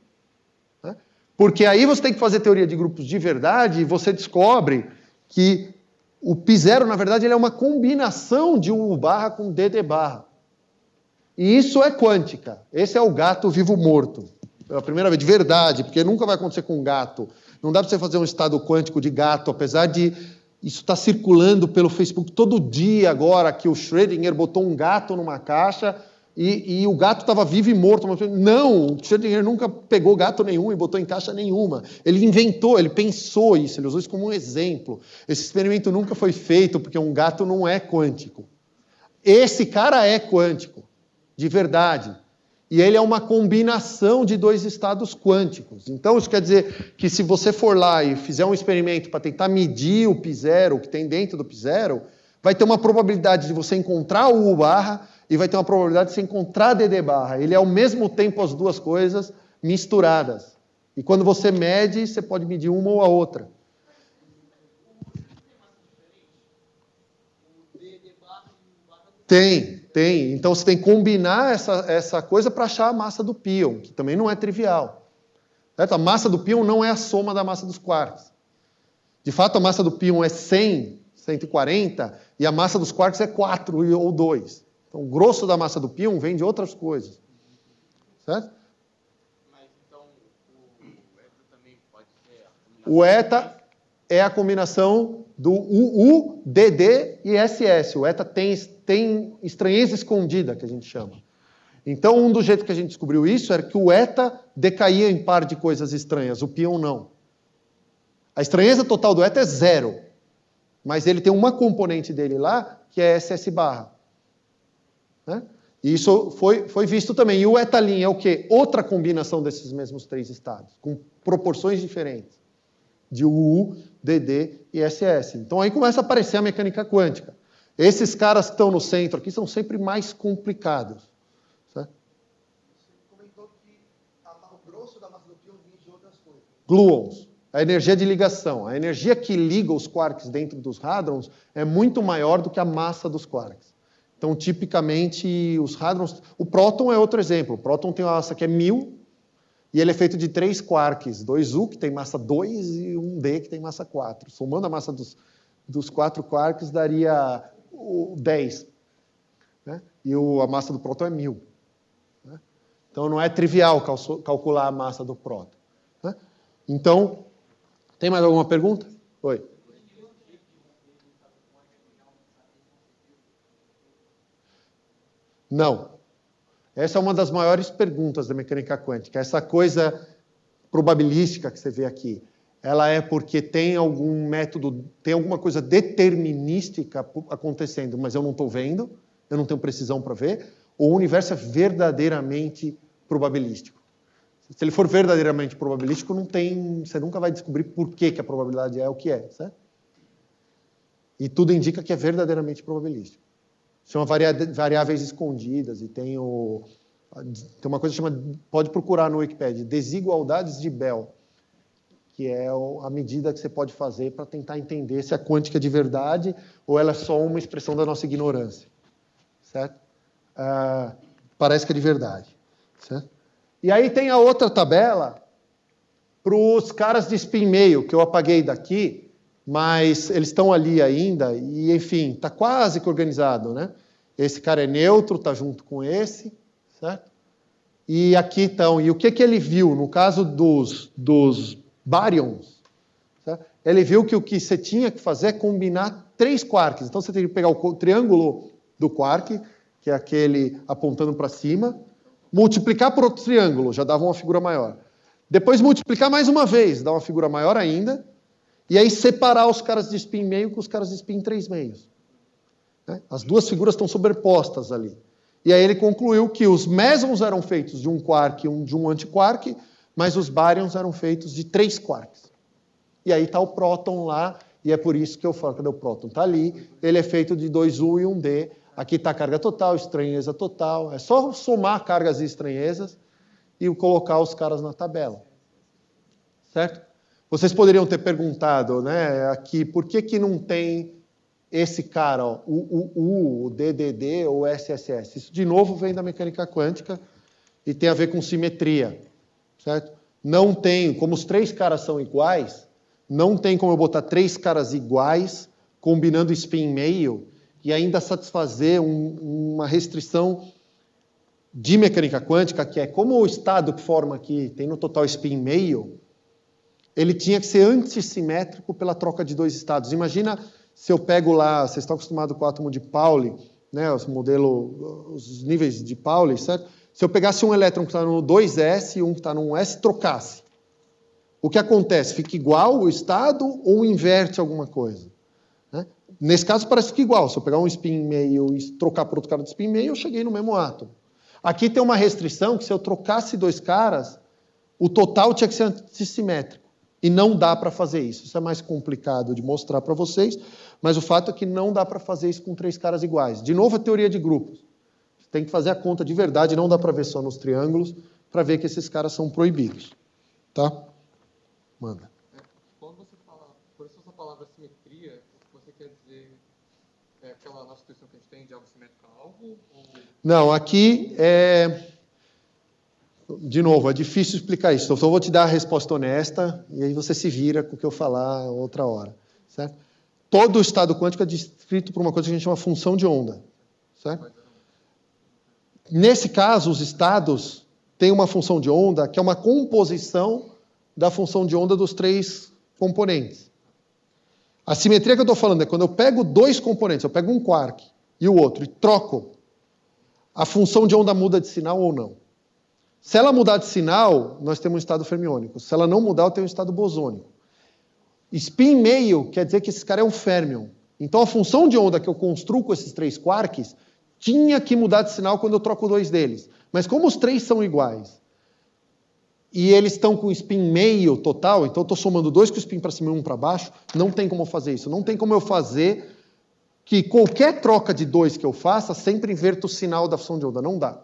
Porque aí você tem que fazer teoria de grupos de verdade e você descobre que o π0, na verdade, ele é uma combinação de U barra com DD barra. E isso é quântica. Esse é o gato vivo-morto. Pela primeira vez, de verdade, porque nunca vai acontecer com um gato. Não dá para você fazer um estado quântico de gato, apesar de... Isso está circulando pelo Facebook todo dia agora, que o Schrödinger botou um gato numa caixa e o gato estava vivo e morto. Não, o Schrödinger nunca pegou gato nenhum e botou em caixa nenhuma. Ele inventou, ele pensou isso, ele usou isso como um exemplo. Esse experimento nunca foi feito porque um gato não é quântico. Esse cara é quântico, de verdade. E ele é uma combinação de 2 estados quânticos. Então, isso quer dizer que se você for lá e fizer um experimento para tentar medir o π0, o que tem dentro do π0, vai ter uma probabilidade de você encontrar o U barra e vai ter uma probabilidade de você encontrar DD barra. Ele é ao mesmo tempo as duas coisas misturadas. E quando você mede, você pode medir uma ou a outra. Tem. Então você tem que combinar essa coisa para achar a massa do pion, que também não é trivial. Certo? A massa do pion não é a soma da massa dos quarks. De fato, a massa do pion é 100, 140, e a massa dos quarks é 4 ou 2. Então, o grosso da massa do pion vem de outras coisas. Certo? Mas então o eta também pode ser a combinação. O eta é a combinação do UU, DD e SS. O eta tem estranheza escondida, que a gente chama. Então, um dos jeitos que a gente descobriu isso era que o eta decaía em par de coisas estranhas, o pion não. A estranheza total do eta é 0, mas ele tem uma componente dele lá, que é SS barra. Né? E isso foi visto também. E o etalin é o quê? Outra combinação desses mesmos 3 estados, com proporções diferentes, de UU, DD e SS. Então aí começa a aparecer a mecânica quântica. Esses caras que estão no centro aqui são sempre mais complicados. Certo? Você comentou que o grosso da massa do pion vinha de outras coisas. Gluons, a energia de ligação. A energia que liga os quarks dentro dos hadrons é muito maior do que a massa dos quarks. Então, tipicamente, os hadrons... O próton é outro exemplo. O próton tem uma massa que é 1000, e ele é feito de 3 quarks. 2U, que tem massa 2, e 1D, que tem massa 4. Somando a massa dos 4 quarks, daria 10. Né? E a massa do próton é 1000. Né? Então, não é trivial calcular a massa do próton. Né? Então, tem mais alguma pergunta? Oi. Não. Essa é uma das maiores perguntas da mecânica quântica. Essa coisa probabilística que você vê aqui, ela é porque tem algum método, tem alguma coisa determinística acontecendo, mas eu não estou vendo, eu não tenho precisão para ver, ou o universo é verdadeiramente probabilístico. Se ele for verdadeiramente probabilístico, você nunca vai descobrir por que a probabilidade é o que é, certo? E tudo indica que é verdadeiramente probabilístico. Chama variáveis escondidas e tem uma coisa que chama, pode procurar no Wikipedia, desigualdades de Bell, que é a medida que você pode fazer para tentar entender se a quântica é de verdade ou ela é só uma expressão da nossa ignorância. Certo? Parece que é de verdade. Certo? E aí tem a outra tabela para os caras de spin meio, que eu apaguei daqui, mas eles estão ali ainda, e, enfim, está quase que organizado, né? Esse cara é neutro, está junto com esse, certo? E aqui estão, e o que ele viu? No caso dos baryons, certo? Ele viu que o que você tinha que fazer é combinar 3 quarks. Então, você tem que pegar o triângulo do quark, que é aquele apontando para cima, multiplicar por outro triângulo, já dava uma figura maior. Depois multiplicar mais uma vez, dá uma figura maior ainda, e aí separar os caras de spin meio com os caras de spin 3 meios. Né? As duas figuras estão sobrepostas ali. E aí ele concluiu que os mesons eram feitos de um quark e de um antiquark, mas os baryons eram feitos de 3 quarks. E aí está o próton lá, e é por isso que eu falo, cadê o próton? Está ali, ele é feito de 2U e 1D, aqui está a carga total, estranheza total, é só somar cargas e estranhezas e colocar os caras na tabela. Certo? Vocês poderiam ter perguntado, né, aqui, por que não tem esse cara, ó, o DDD ou SSS? Isso, de novo, vem da mecânica quântica e tem a ver com simetria, certo? Não tem, como os 3 caras são iguais, não tem como eu botar 3 caras iguais, combinando spin meio, e ainda satisfazer uma restrição de mecânica quântica, que é como o estado que forma aqui tem no total spin meio, ele tinha que ser antissimétrico pela troca de 2 estados. Imagina se eu pego lá, vocês estão acostumados com o átomo de Pauli, né, os níveis de Pauli, certo? Se eu pegasse um elétron que está no 2s e um que está no 1s, trocasse. O que acontece? Fica igual o estado ou inverte alguma coisa? Né? Nesse caso parece que fica igual. Se eu pegar um spin meio e trocar por outro cara de spin meio, eu cheguei no mesmo átomo. Aqui tem uma restrição que se eu trocasse 2 caras, o total tinha que ser antissimétrico. E não dá para fazer isso. Isso é mais complicado de mostrar para vocês, mas o fato é que não dá para fazer isso com 3 caras iguais. De novo, a teoria de grupos. Você tem que fazer a conta de verdade, não dá para ver só nos triângulos, para ver que esses caras são proibidos. Tá? Manda. Quando você fala, por isso essa palavra simetria, o que você quer dizer é aquela nossa questão que a gente tem de algo simétrico a algo? Ou... Não, aqui De novo, é difícil explicar isso. Então, eu vou te dar a resposta honesta e aí você se vira com o que eu falar outra hora. Certo? Todo o estado quântico é descrito por uma coisa que a gente chama função de onda. Certo? Nesse caso, os estados têm uma função de onda que é uma composição da função de onda dos três componentes. A simetria que eu estou falando é quando eu pego dois componentes, eu pego um quark e o outro e troco, a função de onda muda de sinal ou não. Se ela mudar de sinal, nós temos um estado fermiônico. Se ela não mudar, eu tenho um estado bosônico. Spin meio quer dizer que esse cara é um férmion. Então a função de onda que eu construo com esses três quarks tinha que mudar de sinal quando eu troco dois deles. Mas como os três são iguais, e eles estão com spin meio total, então eu estou somando dois com spin para cima e um para baixo, não tem como eu fazer isso. Não tem como eu fazer que qualquer troca de dois que eu faça sempre inverta o sinal da função de onda. Não dá.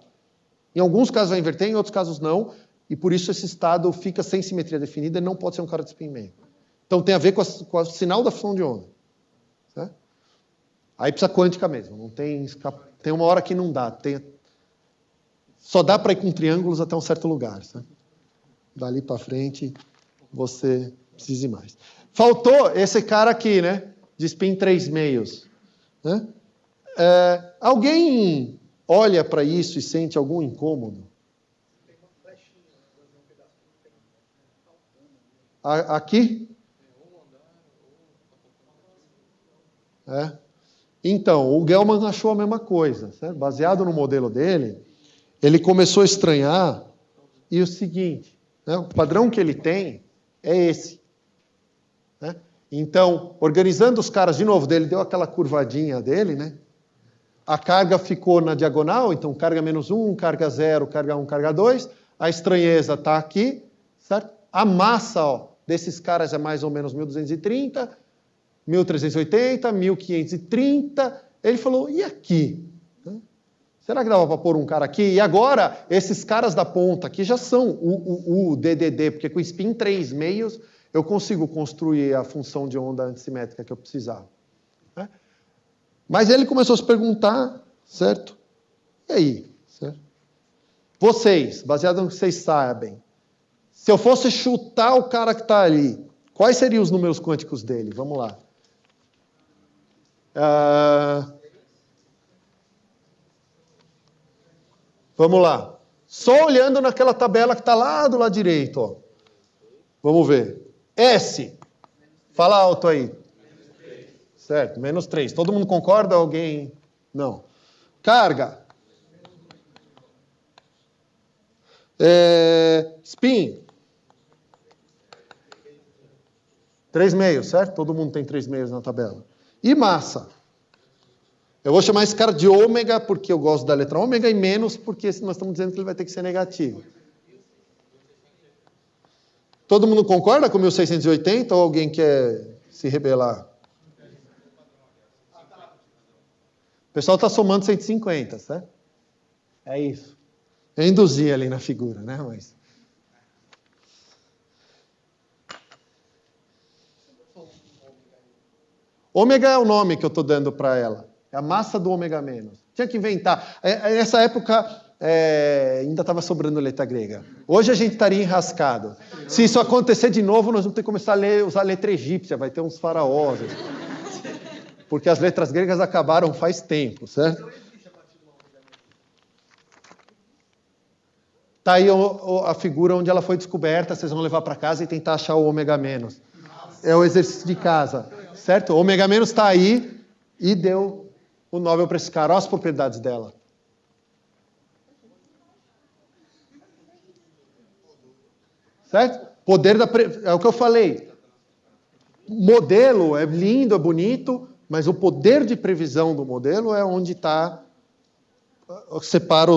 Em alguns casos vai inverter, em outros casos não, e por isso esse estado fica sem simetria definida e não pode ser um cara de spin meio. Então tem a ver com o sinal da função de onda. Certo? Aí precisa quântica mesmo. Não tem, tem uma hora que não dá. Só dá para ir com triângulos até um certo lugar. Certo? Dali para frente, você precisa ir mais. Faltou esse cara aqui, né? De spin 3 meios. Né? Alguém olha para isso e sente algum incômodo? Aqui? Então, o Gell-Mann achou a mesma coisa. Certo? Baseado no modelo dele, ele começou a estranhar e o seguinte, né? O padrão que ele tem é esse. Né? Então, organizando os caras de novo, dele deu aquela curvadinha dele, né? A carga ficou na diagonal, então carga -1, carga 0, carga 1, carga 2. A estranheza está aqui, certo? A massa desses caras é mais ou menos 1.230, 1.380, 1.530. Ele falou, e aqui? Será que dava para pôr um cara aqui? E agora, esses caras da ponta aqui já são o DDD, porque com spin 3 meios eu consigo construir a função de onda antissimétrica que eu precisava. Né? Mas ele começou a se perguntar, certo? E aí? Certo? Vocês, baseado no que vocês sabem, se eu fosse chutar o cara que está ali, quais seriam os números quânticos dele? Vamos lá. Vamos lá. Só olhando naquela tabela que está lá do lado direito. Ó. Vamos ver. S. Fala alto aí. Certo, -3. Todo mundo concorda? Alguém? Não. Carga. Spin. 3 meios, certo? Todo mundo tem 3 meios na tabela. E massa. Eu vou chamar esse cara de ômega, porque eu gosto da letra ômega, e menos, porque nós estamos dizendo que ele vai ter que ser negativo. Todo mundo concorda com 1680 ou alguém quer se rebelar? O pessoal está somando 150, certo? É isso. Eu induzi ali na figura, né? Mas... ômega é o nome que eu estou dando para ela. É a massa do ômega menos. Tinha que inventar. Nessa época, ainda estava sobrando letra grega. Hoje a gente estaria enrascado. Se isso acontecer de novo, nós vamos ter que começar a usar a letra egípcia. Vai ter uns faraós. Porque as letras gregas acabaram faz tempo, certo? Está aí a figura onde ela foi descoberta. Vocês vão levar para casa e tentar achar o ômega menos. É o exercício de casa, certo? O ômega menos está aí e deu o Nobel para esse cara. Olha as propriedades dela. Certo? Poder é o que eu falei. Modelo é lindo, é bonito, mas o poder de previsão do modelo é onde está, separa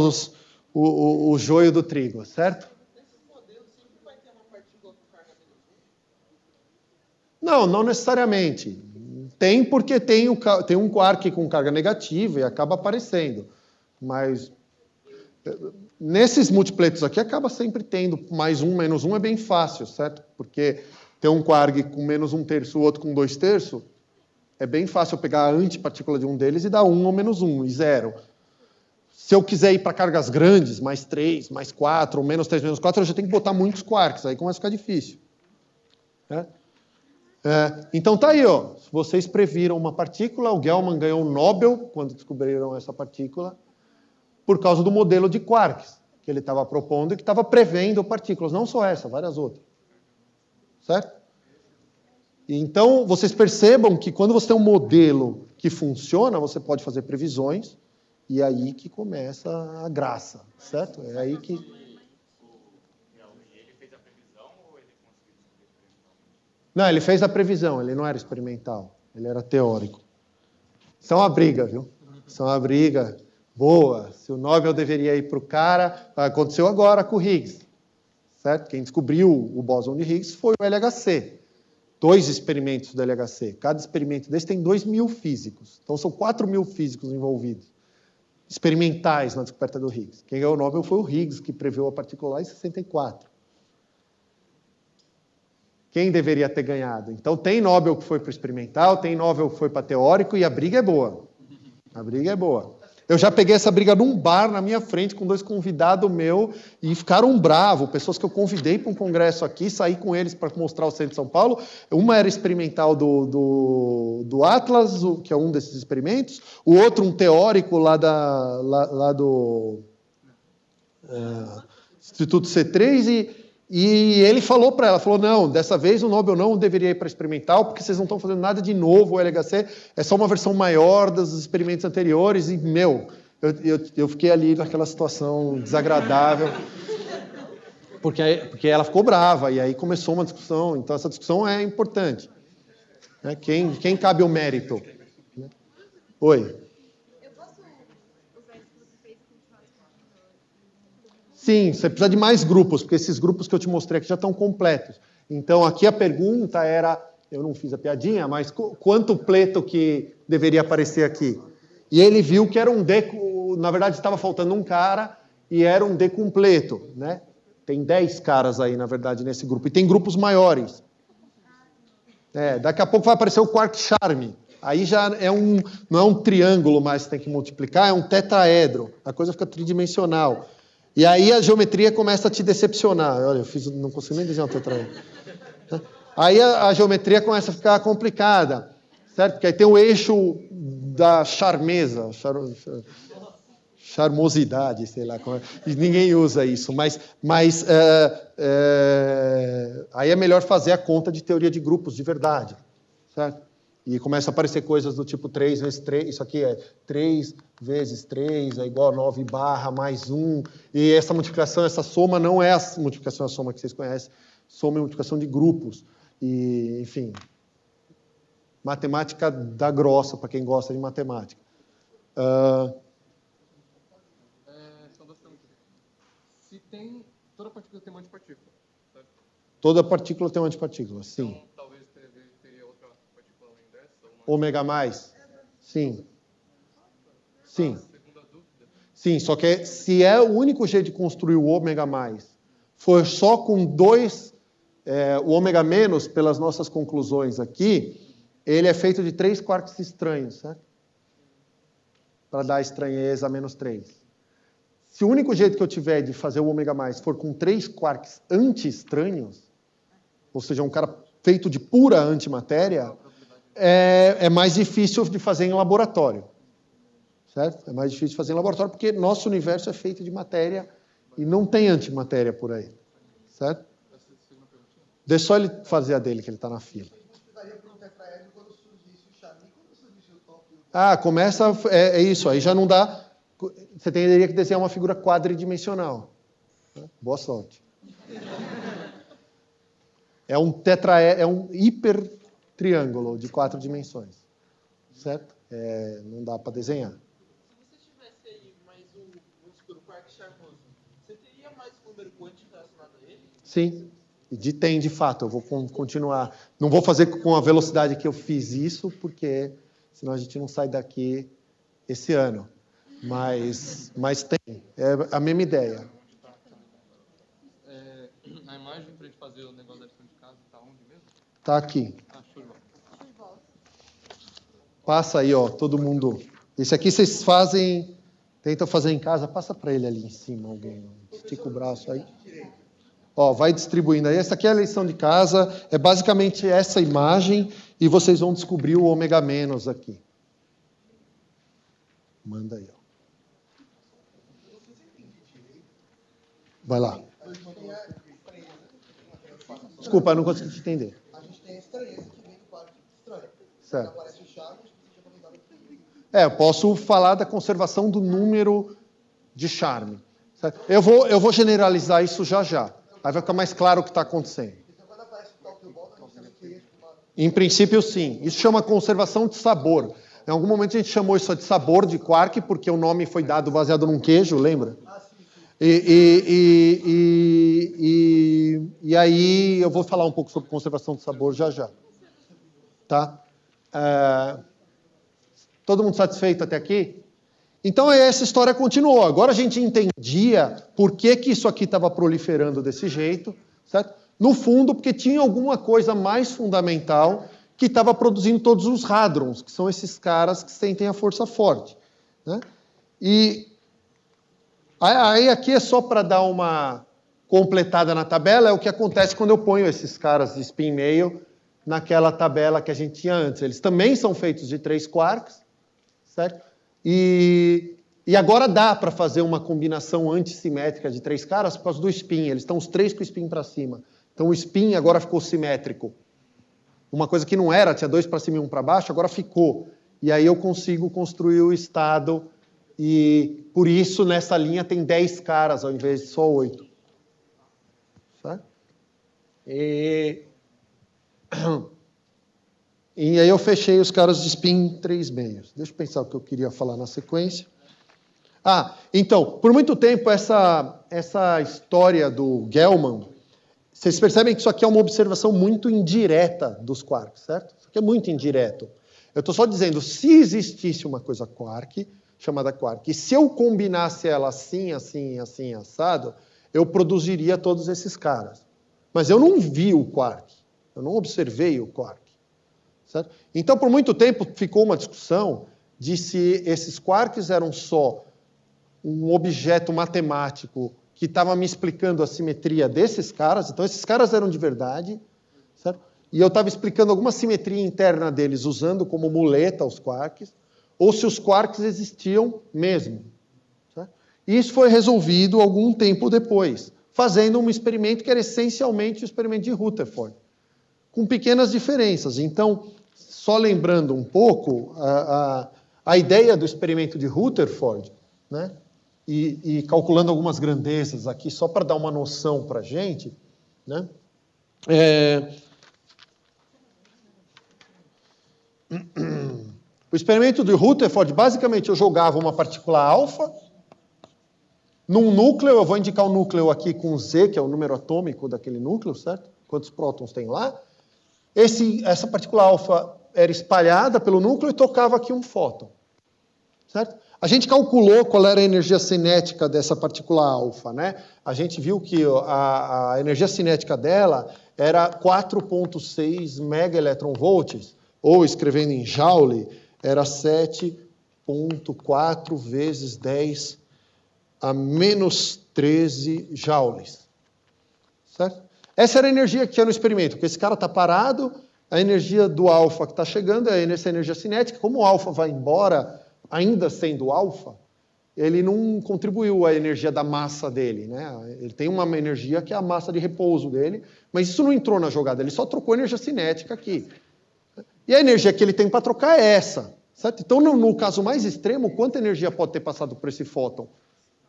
o joio do trigo, certo? Nesse modelo sempre vai ter uma partícula com carga -1? Não, não necessariamente. Tem porque tem um quark com carga negativa e acaba aparecendo. Mas nesses multipletos aqui acaba sempre tendo +1, -1 é bem fácil, certo? Porque tem um quark com -1/3, o outro com 2/3, é bem fácil eu pegar a antipartícula de um deles e dar 1 ou -1 e 0. Se eu quiser ir para cargas grandes, mais 3, mais 4, ou menos 3, menos 4, eu já tenho que botar muitos quarks, aí começa a ficar difícil. Né? Então tá aí, ó. Vocês previram uma partícula, o Gell-Mann ganhou um Nobel quando descobriram essa partícula, por causa do modelo de quarks que ele estava propondo e que estava prevendo partículas, não só essa, várias outras. Certo? Então, vocês percebam que quando você tem um modelo que funciona, você pode fazer previsões, e é aí que começa a graça, certo? É aí que... Ele fez a previsão ou ele conseguiu descobrir experimentalmente? Não, ele fez a previsão, ele não era experimental, ele era teórico. Isso é uma briga, viu? Isso é uma briga boa. Se o Nobel deveria ir para o cara, aconteceu agora com o Higgs, certo? Quem descobriu o bóson de Higgs foi o LHC. 2 experimentos do LHC. Cada experimento desse tem 2.000 físicos. Então, são 4.000 físicos envolvidos, experimentais na descoberta do Higgs. Quem ganhou o Nobel foi o Higgs, que preveu a partícula lá em 64. Quem deveria ter ganhado? Então, tem Nobel que foi para o experimental, tem Nobel que foi para teórico, e a briga é boa. A briga é boa. Eu já peguei essa briga num bar na minha frente com 2 convidados meus e ficaram bravos. Pessoas que eu convidei para um congresso aqui, saí com eles para mostrar o centro de São Paulo. Uma era experimental do Atlas, que é um desses experimentos. O outro, um teórico lá do Instituto C3. E ele falou para ela, falou, não, dessa vez o Nobel não deveria ir para experimental, porque vocês não estão fazendo nada de novo, o LHC é só uma versão maior dos experimentos anteriores, e, eu fiquei ali naquela situação desagradável, porque ela ficou brava, e aí começou uma discussão, então essa discussão é importante. Né? Quem cabe o mérito? Oi. Sim, você precisa de mais grupos, porque esses grupos que eu te mostrei aqui já estão completos. Então, aqui a pergunta era, eu não fiz a piadinha, mas quanto pleto que deveria aparecer aqui? E ele viu que era um D, na verdade estava faltando um cara, e era um D completo, né? Tem 10 caras aí, na verdade, nesse grupo. E tem grupos maiores. Daqui a pouco vai aparecer o quark charme. Aí já não é um triângulo mais que tem que multiplicar, é um tetraedro. A coisa fica tridimensional. E aí a geometria começa a te decepcionar. Olha, não consigo nem desenhar um tetraedro. Aí a geometria começa a ficar complicada, certo? Porque aí tem o eixo da charmeza, charmosidade, sei lá como é. E ninguém usa isso, mas aí é melhor fazer a conta de teoria de grupos de verdade, certo? E começa a aparecer coisas do tipo 3 vezes 3, isso aqui é 3 vezes 3 é igual a 9 barra mais 1. E essa multiplicação, essa soma não é a multiplicação, a soma que vocês conhecem. Soma e multiplicação de grupos. E, enfim, matemática dá grossa para quem gosta de matemática. São 2 perguntas. Se tem... Toda partícula tem uma antipartícula, certo? Toda partícula tem uma antipartícula, sim. Então, talvez teria outra partícula além dessa? Ômega mais? Sim. Sim. Segunda dúvida. Sim, só que se é o único jeito de construir o ômega mais, for só com 2, o ômega menos, pelas nossas conclusões aqui, ele é feito de 3 quarks estranhos, certo? Para dar estranheza menos 3. Se o único jeito que eu tiver de fazer o ômega mais for com 3 quarks anti-estranhos, ou seja, um cara feito de pura antimatéria, é mais difícil de fazer em laboratório. Certo? É mais difícil de fazer em laboratório porque nosso universo é feito de matéria e não tem antimatéria por aí. Certo? Deixa só ele fazer a dele, que ele está na fila. Começa... É isso, aí já não dá... Você teria que desenhar uma figura quadridimensional. Boa sorte. É um hipertriângulo de 4 dimensões. Certo? Não dá para desenhar. Quark charmoso, você teria mais número quântico relacionado a ele? Sim, tem de fato. Eu vou continuar. Não vou fazer com a velocidade que eu fiz isso, porque senão a gente não sai daqui esse ano. Mas tem. É a mesma ideia. A imagem para a gente fazer o negócio da lição de casa está onde mesmo? Está aqui. Show de bola. Passa aí, ó, todo mundo. Esse aqui vocês fazem Tenta fazer em casa, passa para ele ali em cima, alguém. Estica o braço aí. Ó, vai distribuindo aí. Essa aqui é a lição de casa, é basicamente essa imagem, e vocês vão descobrir o ômega menos aqui. Manda aí, ó. Vai lá. Desculpa, eu não consegui te entender. A gente tem a estranheza que vem do quark estranho. Certo. Aparece o charme, a gente tinha comentado aqui. Eu posso falar da conservação do número de charme. Certo? Eu vou generalizar isso já já. Aí vai ficar mais claro o que está acontecendo. Então, quando aparece o tal que eu volto, a gente tem que ir com uma... Em princípio, sim. Isso chama conservação de sabor. Em algum momento a gente chamou isso de sabor de quark, porque o nome foi dado baseado num queijo, lembra? E aí eu vou falar um pouco sobre conservação de sabor já já. Tá? Todo mundo satisfeito até aqui? Então essa história continuou. Agora a gente entendia por que isso aqui estava proliferando desse jeito, certo? No fundo, porque tinha alguma coisa mais fundamental que estava produzindo todos os hadrons, que são esses caras que sentem a força forte, né? E aí aqui é só para dar uma completada na tabela, é o que acontece quando eu ponho esses caras de spin meio naquela tabela que a gente tinha antes. Eles também são feitos de 3 quarks, certo? E agora dá para fazer uma combinação antissimétrica de 3 caras por causa do spin. Eles estão os 3 com o spin para cima. Então o spin agora ficou simétrico. Uma coisa que não era, tinha 2 para cima e 1 para baixo, agora ficou. E aí eu consigo construir o estado, e por isso nessa linha tem 10 caras ao invés de só 8. Certo? E aí eu fechei os caras de spin 3 meios. Deixa eu pensar o que eu queria falar na sequência. Então, por muito tempo essa história do Gell-Mann, vocês percebem que isso aqui é uma observação muito indireta dos quarks, certo? Isso aqui é muito indireto. Eu estou só dizendo, se existisse uma coisa quark, chamada quark, e se eu combinasse ela assim, assim, assim, assado, eu produziria todos esses caras. Mas eu não vi o quark, eu não observei o quark. Certo? Então, por muito tempo, ficou uma discussão de se esses quarks eram só um objeto matemático que estava me explicando a simetria desses caras. Então, esses caras eram de verdade, certo? E eu estava explicando alguma simetria interna deles, usando como muleta os quarks, ou se os quarks existiam mesmo. Certo? E isso foi resolvido algum tempo depois, fazendo um experimento que era essencialmente o experimento de Rutherford, com pequenas diferenças. Então, só lembrando um pouco, a ideia do experimento de Rutherford, né, e calculando algumas grandezas aqui, só para dar uma noção para a gente, né, o experimento de Rutherford, basicamente, eu jogava uma partícula alfa num núcleo, eu vou indicar o núcleo aqui com Z, que é o número atômico daquele núcleo, certo? Quantos prótons tem lá? Essa partícula alfa era espalhada pelo núcleo e tocava aqui um fóton, certo? A gente calculou qual era a energia cinética dessa partícula alfa, né? A gente viu que a energia cinética dela era 4,6 megaelectronvolts, ou escrevendo em Joule, era 7,4 vezes 10 a menos 13 joules, certo? Essa era a energia que tinha no experimento, porque esse cara está parado, a energia do alfa que está chegando é essa energia cinética. Como o alfa vai embora, ainda sendo alfa, ele não contribuiu à energia da massa dele, né? Ele tem uma energia que é a massa de repouso dele, mas isso não entrou na jogada, ele só trocou energia cinética aqui. E a energia que ele tem para trocar é essa, certo? Então, no caso mais extremo, quanta energia pode ter passado por esse fóton?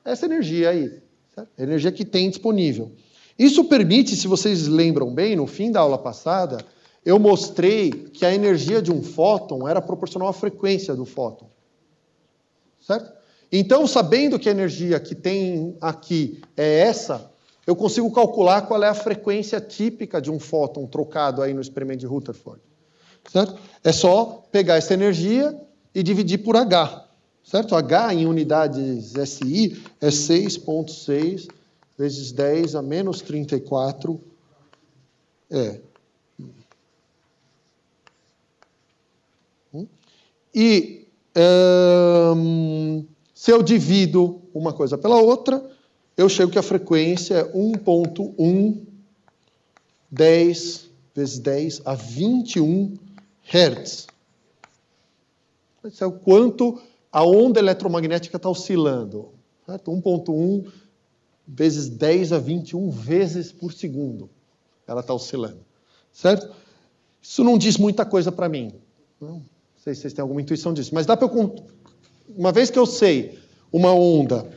Essa energia aí, certo? A energia que tem disponível. Isso permite, se vocês lembram bem, no fim da aula passada, eu mostrei que a energia de um fóton era proporcional à frequência do fóton. Certo? Então, sabendo que a energia que tem aqui é essa, eu consigo calcular qual é a frequência típica de um fóton trocado aí no experimento de Rutherford. Certo? É só pegar essa energia e dividir por H. Certo? H em unidades SI é 6,6 vezes 10 a menos 34. E Se eu divido uma coisa pela outra, eu chego que a frequência é 1.1 10 vezes 10 a 21 Hz. Isso é o quanto a onda eletromagnética está oscilando. Certo? 1.1 vezes 10 a 21 vezes por segundo. Ela está oscilando. Certo? Isso não diz muita coisa para mim. Não sei se vocês têm alguma intuição disso. Mas dá para eu... Uma vez que eu sei uma onda,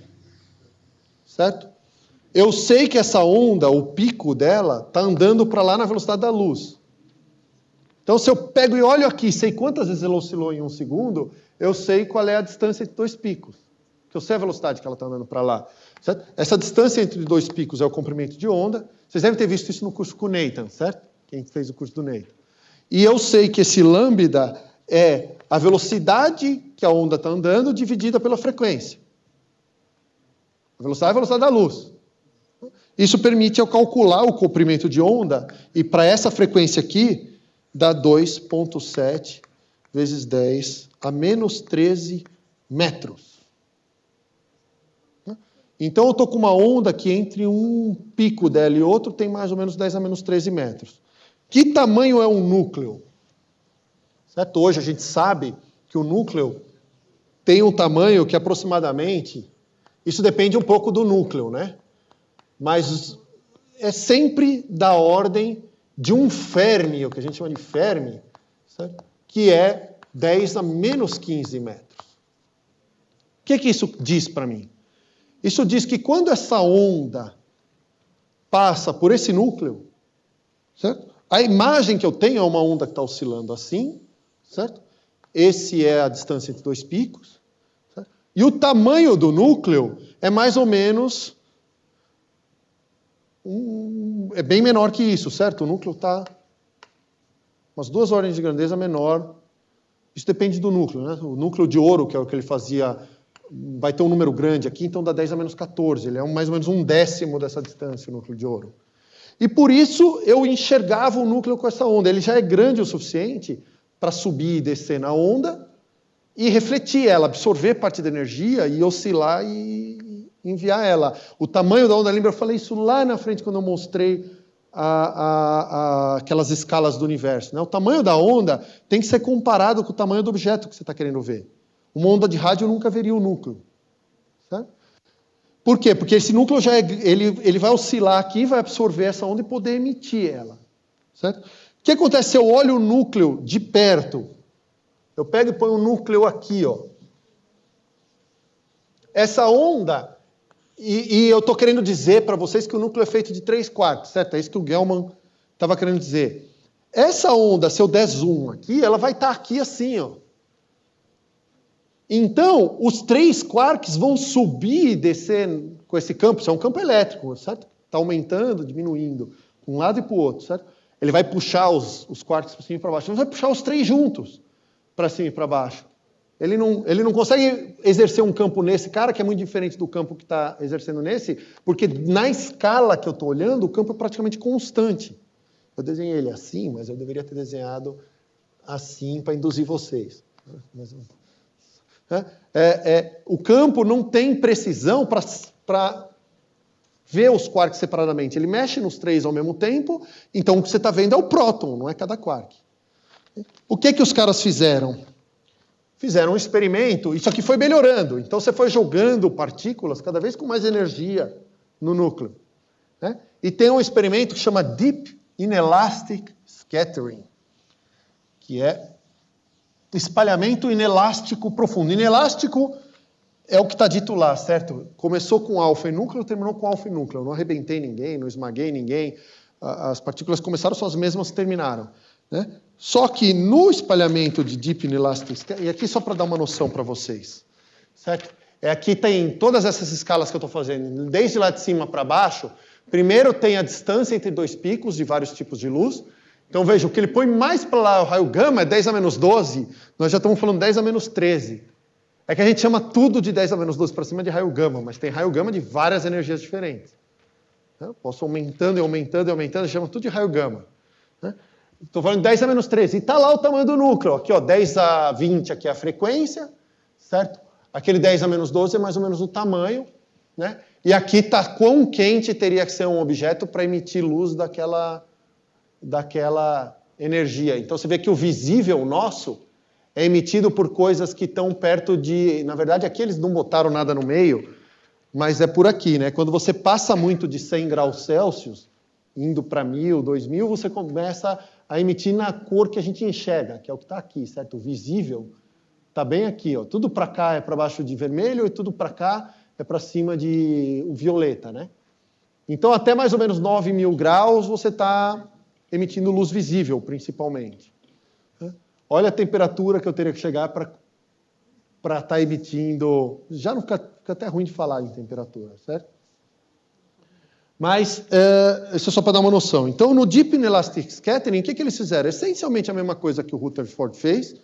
certo? Eu sei que essa onda, o pico dela, está andando para lá na velocidade da luz. Então, se eu pego e olho aqui, sei quantas vezes ela oscilou em um segundo, eu sei qual é a distância entre dois picos. Porque eu sei a velocidade que ela está andando para lá. Certo? Essa distância entre dois picos é o comprimento de onda. Vocês devem ter visto isso no curso com o Nathan, certo? Quem fez o curso do Nathan. E eu sei que esse lambda é a velocidade que a onda está andando dividida pela frequência. A velocidade é a velocidade da luz. Isso permite eu calcular o comprimento de onda, e para essa frequência aqui, dá 2,7 vezes 10 a menos 13 metros. Então eu estou com uma onda que entre um pico dela e outro tem mais ou menos 10 a menos 13 metros. Que tamanho é um núcleo? Certo? Hoje a gente sabe que o núcleo tem um tamanho que aproximadamente... Isso depende um pouco do núcleo, né? Mas é sempre da ordem de um Fermi, o que a gente chama de Fermi, certo? Que é 10 a menos 15 metros. O que isso diz para mim? Isso diz que quando essa onda passa por esse núcleo, certo? A imagem que eu tenho é uma onda que está oscilando assim, certo? Esse é a distância entre dois picos. Certo? E o tamanho do núcleo é mais ou menos... é bem menor que isso, certo? O núcleo está umas 2 ordens de grandeza menor. Isso depende do núcleo, né? O núcleo de ouro, que é o que ele fazia, vai ter um número grande aqui, então dá 10 a menos 14. Ele é mais ou menos 1/10 dessa distância, o núcleo de ouro. E por isso eu enxergava o núcleo com essa onda. Ele já é grande o suficiente para subir e descer na onda e refletir ela, absorver parte da energia e oscilar e enviar ela. O tamanho da onda, lembra? Eu falei isso lá na frente quando eu mostrei aquelas escalas do universo. Né? O tamanho da onda tem que ser comparado com o tamanho do objeto que você está querendo ver. Uma onda de rádio nunca veria o núcleo. Certo? Por quê? Porque esse núcleo ele vai oscilar aqui, vai absorver essa onda e poder emitir ela. Certo? O que acontece se eu olho o núcleo de perto? Eu pego e ponho o núcleo aqui, ó. Essa onda, e eu estou querendo dizer para vocês que o núcleo é feito de 3/4, certo? É isso que o Gell-Mann estava querendo dizer. Essa onda, se eu der zoom aqui, ela vai estar aqui assim, ó. Então, os 3 quarks vão subir e descer com esse campo. Isso é um campo elétrico, certo? Está aumentando, diminuindo, de um lado e para o outro, certo? Ele vai puxar os quarks para cima e para baixo. Ele vai puxar os 3 juntos para cima e para baixo. Ele não consegue exercer um campo nesse cara, que é muito diferente do campo que está exercendo nesse, porque na escala que eu estou olhando, o campo é praticamente constante. Eu desenhei ele assim, mas eu deveria ter desenhado assim para induzir vocês. O campo não tem precisão para ver os quarks separadamente. Ele mexe nos 3 ao mesmo tempo, então o que você está vendo é o próton, não é cada quark. O que os caras fizeram? Fizeram um experimento, isso aqui foi melhorando. Então você foi jogando partículas cada vez com mais energia no núcleo. Né? E tem um experimento que chama Deep Inelastic Scattering, que é espalhamento inelástico profundo. Inelástico é o que está dito lá, certo? Começou com alfa e núcleo, terminou com alfa e núcleo. Eu não arrebentei ninguém, não esmaguei ninguém. As partículas começaram, são as mesmas que terminaram. Né? Só que no espalhamento de Deep Inelastic Scattering, e aqui só para dar uma noção para vocês, certo? Aqui tem todas essas escalas que eu estou fazendo, desde lá de cima para baixo. Primeiro tem a distância entre 2 picos de vários tipos de luz. Então, veja, o que ele põe mais para lá, o raio gama, é 10 a menos 12. Nós já estamos falando 10 a menos 13. É que a gente chama tudo de 10 a menos 12 para cima de raio gama, mas tem raio gama de várias energias diferentes. Eu posso aumentando e aumentando e aumentando, chama tudo de raio gama. Estou falando de 10 a menos 13. E está lá o tamanho do núcleo. Aqui, ó, 10 a 20 aqui é a frequência, certo? Aquele 10 a menos 12 é mais ou menos o tamanho, né? E aqui está quão quente teria que ser um objeto para emitir luz daquela energia. Então você vê que o visível nosso é emitido por coisas que estão perto de... Na verdade, aqui eles não botaram nada no meio, mas é por aqui, né? Quando você passa muito de 100 graus Celsius, indo para 1000, 2000, você começa a emitir na cor que a gente enxerga, que é o que está aqui, certo? O visível está bem aqui, ó. Tudo para cá é para baixo de vermelho e tudo para cá é para cima de violeta, né? Então, até mais ou menos 9000 graus, você está emitindo luz visível, principalmente. Olha a temperatura que eu teria que chegar para estar emitindo... Já não fica até ruim de falar em temperatura, certo? Mas, isso é só para dar uma noção. Então, no Deep Inelastic Scattering, o que eles fizeram? Essencialmente a mesma coisa que o Rutherford fez,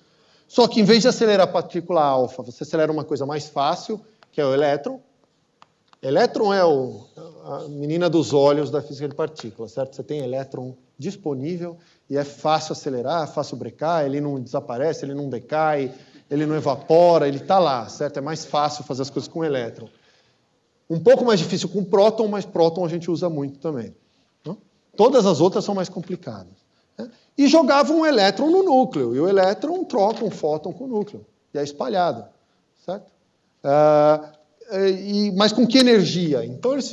só que em vez de acelerar a partícula alfa, você acelera uma coisa mais fácil, que é o elétron. Elétron é a menina dos olhos da física de partículas, certo? Você tem elétron disponível e é fácil acelerar, fácil brecar, ele não desaparece, ele não decai, ele não evapora, ele está lá, certo? É mais fácil fazer as coisas com elétron. Um pouco mais difícil com próton, mas próton a gente usa muito também. Não? Todas as outras são mais complicadas. Né? E jogavam um elétron no núcleo, e o elétron troca um fóton com o núcleo, e é espalhado, certo? Mas com que energia? Então eles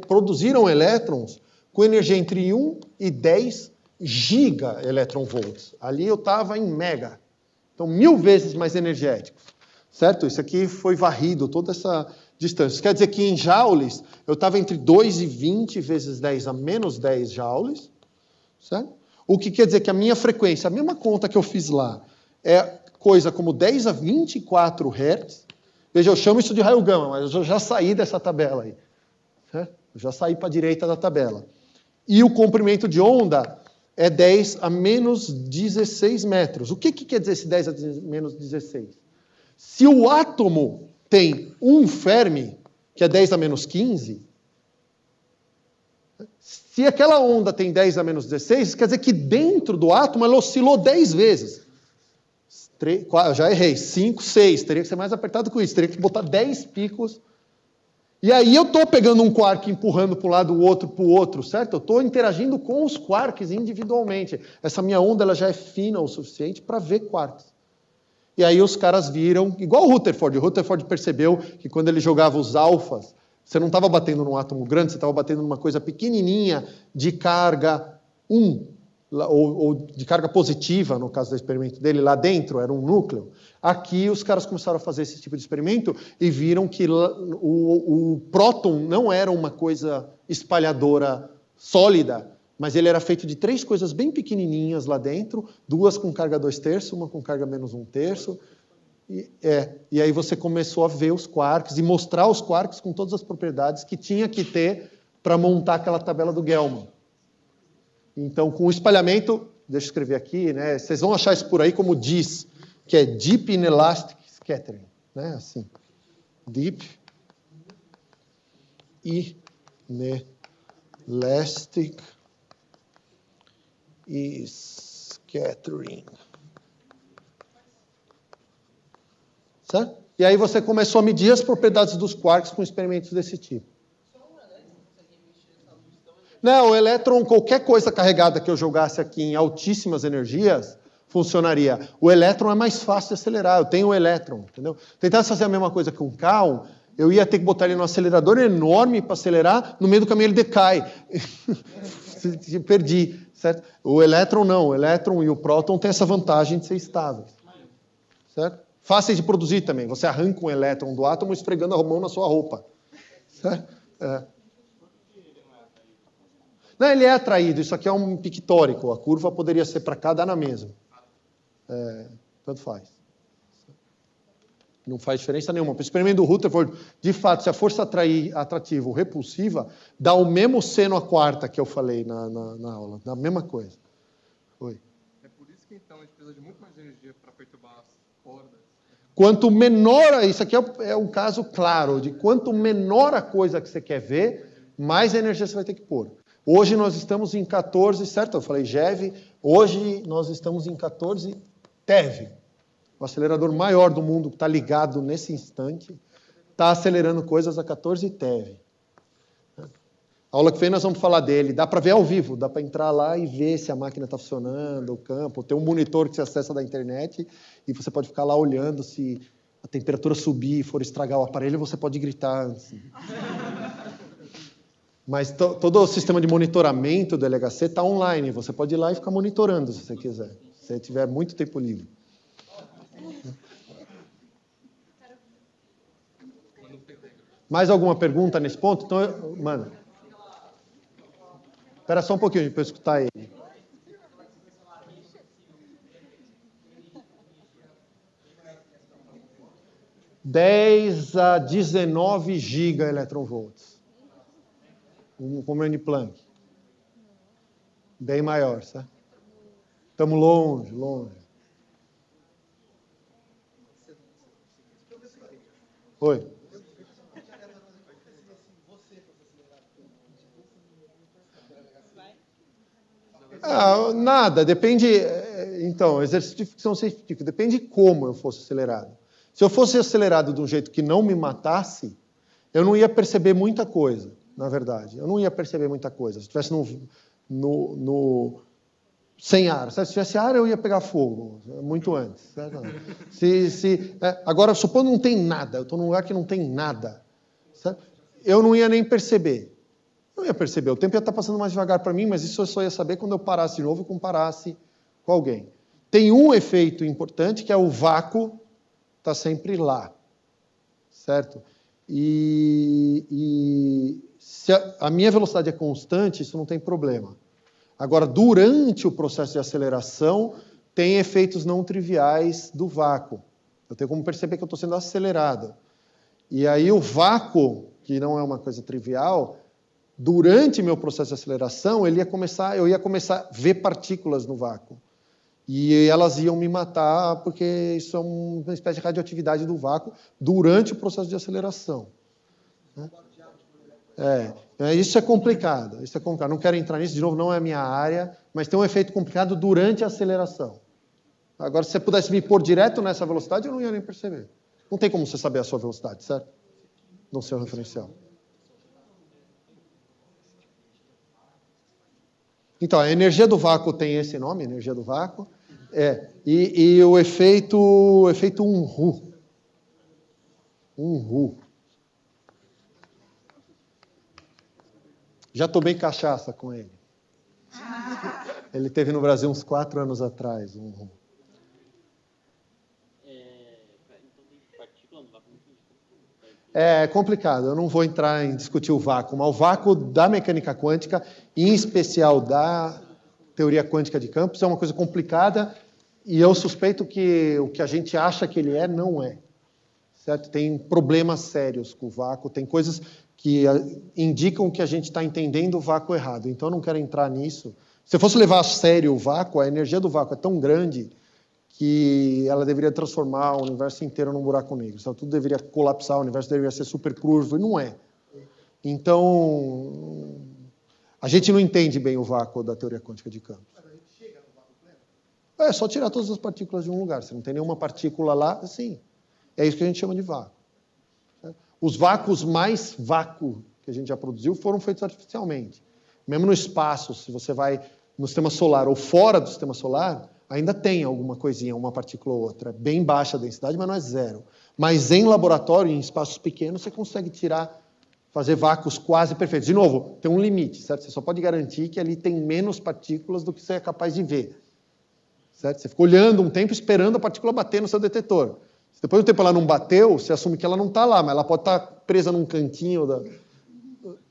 produziram elétrons com energia entre 1 e 10 gigaelectronvolts. Ali eu estava em mega. Então, 1000 vezes mais energético. Certo? Isso aqui foi varrido, toda essa distância. Isso quer dizer que em joules, eu estava entre 2 e 20 vezes 10 a menos 10 joules. Certo? O que quer dizer que a minha frequência, a mesma conta que eu fiz lá, é coisa como 10 a 24 Hz. Veja, eu chamo isso de raio gama, mas eu já saí dessa tabela aí. Certo? Eu já saí para a direita da tabela. E o comprimento de onda é 10 a menos 16 metros. O que quer dizer esse 10 a menos 16? Se o átomo tem um Fermi, que é 10 a menos 15, se aquela onda tem 10 a menos 16, quer dizer que dentro do átomo ela oscilou 10 vezes. 3, 4, já errei. 5, 6. Teria que ser mais apertado com isso. Teria que botar 10 picos. E aí eu estou pegando um quark, empurrando para um lado, o outro para o outro, certo? Eu estou interagindo com os quarks individualmente. Essa minha onda ela já é fina o suficiente para ver quarks. E aí os caras viram, igual o Rutherford. O Rutherford percebeu que quando ele jogava os alfas, você não estava batendo num átomo grande, você estava batendo numa coisa pequenininha de carga 1, ou de carga positiva, no caso do experimento dele, lá dentro, era um núcleo. Aqui os caras começaram a fazer esse tipo de experimento e viram que o próton não era uma coisa espalhadora sólida, mas ele era feito de 3 coisas bem pequenininhas lá dentro, 2 com carga 2/3, uma com carga menos 1/3. E aí você começou a ver os quarks e mostrar os quarks com todas as propriedades que tinha que ter para montar aquela tabela do Gell-Mann. Então, com o espalhamento, deixa eu escrever aqui, né? Vocês vão achar isso por aí como DIS, que é Deep Inelastic Scattering, né? Assim, Deep Inelastic Scattering. Certo? E aí você começou a medir as propriedades dos quarks com experimentos desse tipo. Não, o elétron, qualquer coisa carregada que eu jogasse aqui em altíssimas energias, funcionaria. O elétron é mais fácil de acelerar, eu tenho o elétron, entendeu? Tentasse fazer a mesma coisa com o Kaon, eu ia ter que botar ele num acelerador enorme para acelerar, no meio do caminho ele decai. Perdi, certo? O elétron não, o elétron e o próton têm essa vantagem de ser estáveis. Certo? Fáceis de produzir também, você arranca um elétron do átomo esfregando a mão na sua roupa. Certo? Não, ele é atraído, isso aqui é um pictórico, a curva poderia ser para cá, dá na mesma. Tanto faz. Não faz diferença nenhuma. Para o experimento do Rutherford, de fato, se a força atrativa ou repulsiva, dá o mesmo seno à quarta que eu falei na aula, dá a mesma coisa. Oi. É por isso que então a gente precisa de muito mais energia para perturbar as cordas. Quanto menor, isso aqui é um caso claro, de quanto menor a coisa que você quer ver, mais energia você vai ter que pôr. Hoje nós estamos em 14, certo? Eu falei GeV, hoje nós estamos em 14 TeV. o acelerador maior do mundo que está ligado nesse instante, está acelerando coisas a 14 TeV. A aula que vem nós vamos falar dele. Dá para ver ao vivo, dá para entrar lá e ver se a máquina está funcionando, o campo. Tem um monitor que você acessa da internet e você pode ficar lá olhando. Se a temperatura subir e for estragar o aparelho, você pode gritar. Assim. Mas todo o sistema de monitoramento do LHC está online. Você pode ir lá e ficar monitorando, se você quiser. Se você tiver muito tempo livre. Mais alguma pergunta nesse ponto? Então, mano. Espera só um pouquinho para eu escutar ele. (10 a 19 gigaelectronvolts. Um command Planck. Bem maior, certo? Estamos longe. Oi. Nada, depende. Então, exercício de ficção científica, depende de como eu fosse acelerado. Se eu fosse acelerado de um jeito que não me matasse, eu não ia perceber muita coisa, na verdade. Eu não ia perceber muita coisa. Se estivesse sem ar. Se tivesse ar, eu ia pegar fogo, muito antes. Certo? Agora, supondo que não tem nada, eu estou num lugar que não tem nada, certo? Eu não ia nem perceber. Não ia perceber, o tempo ia estar passando mais devagar para mim, mas isso eu só ia saber quando eu parasse de novo e comparasse com alguém. Tem um efeito importante, que é o vácuo está sempre lá, certo? E se a minha velocidade é constante, isso não tem problema. Agora, durante o processo de aceleração, tem efeitos não triviais do vácuo. Eu tenho como perceber que eu estou sendo acelerado. E aí o vácuo, que não é uma coisa trivial, durante meu processo de aceleração, eu ia começar a ver partículas no vácuo. E elas iam me matar, porque isso é uma espécie de radioatividade do vácuo durante o processo de aceleração. Isso é complicado. Não quero entrar nisso, de novo, não é a minha área, mas tem um efeito complicado durante a aceleração. Agora, se você pudesse me pôr direto nessa velocidade, eu não ia nem perceber. Não tem como você saber a sua velocidade, certo? No seu referencial. Então, a energia do vácuo tem esse nome, energia do vácuo, e o efeito Unruh. Já tomei cachaça com ele. Ele esteve no Brasil uns 4 anos atrás, o Unruh. É complicado, eu não vou entrar em discutir o vácuo, mas o vácuo da mecânica quântica, em especial da teoria quântica de campos, é uma coisa complicada e eu suspeito que o que a gente acha que ele é, não é. Certo? Tem problemas sérios com o vácuo, tem coisas que indicam que a gente está entendendo o vácuo errado, então eu não quero entrar nisso. Se eu fosse levar a sério o vácuo, a energia do vácuo é tão grande que ela deveria transformar o universo inteiro num buraco negro. Então, tudo deveria colapsar, o universo deveria ser super curvo, e não é. Então, a gente não entende bem o vácuo da teoria quântica de campos. Mas a gente chega no vácuo pleno? É só tirar todas as partículas de um lugar. Se não tem nenhuma partícula lá, sim. É isso que a gente chama de vácuo. Os vácuos mais vácuo que a gente já produziu foram feitos artificialmente. Mesmo no espaço, se você vai no sistema solar ou fora do sistema solar, ainda tem alguma coisinha, uma partícula ou outra. Bem baixa a densidade, mas não é zero. Mas em laboratório, em espaços pequenos, você consegue fazer vácuos quase perfeitos. De novo, tem um limite, certo? Você só pode garantir que ali tem menos partículas do que você é capaz de ver. Certo? Você fica olhando um tempo esperando a partícula bater no seu detetor. Se depois do tempo ela não bateu, você assume que ela não está lá, mas ela pode estar presa num cantinho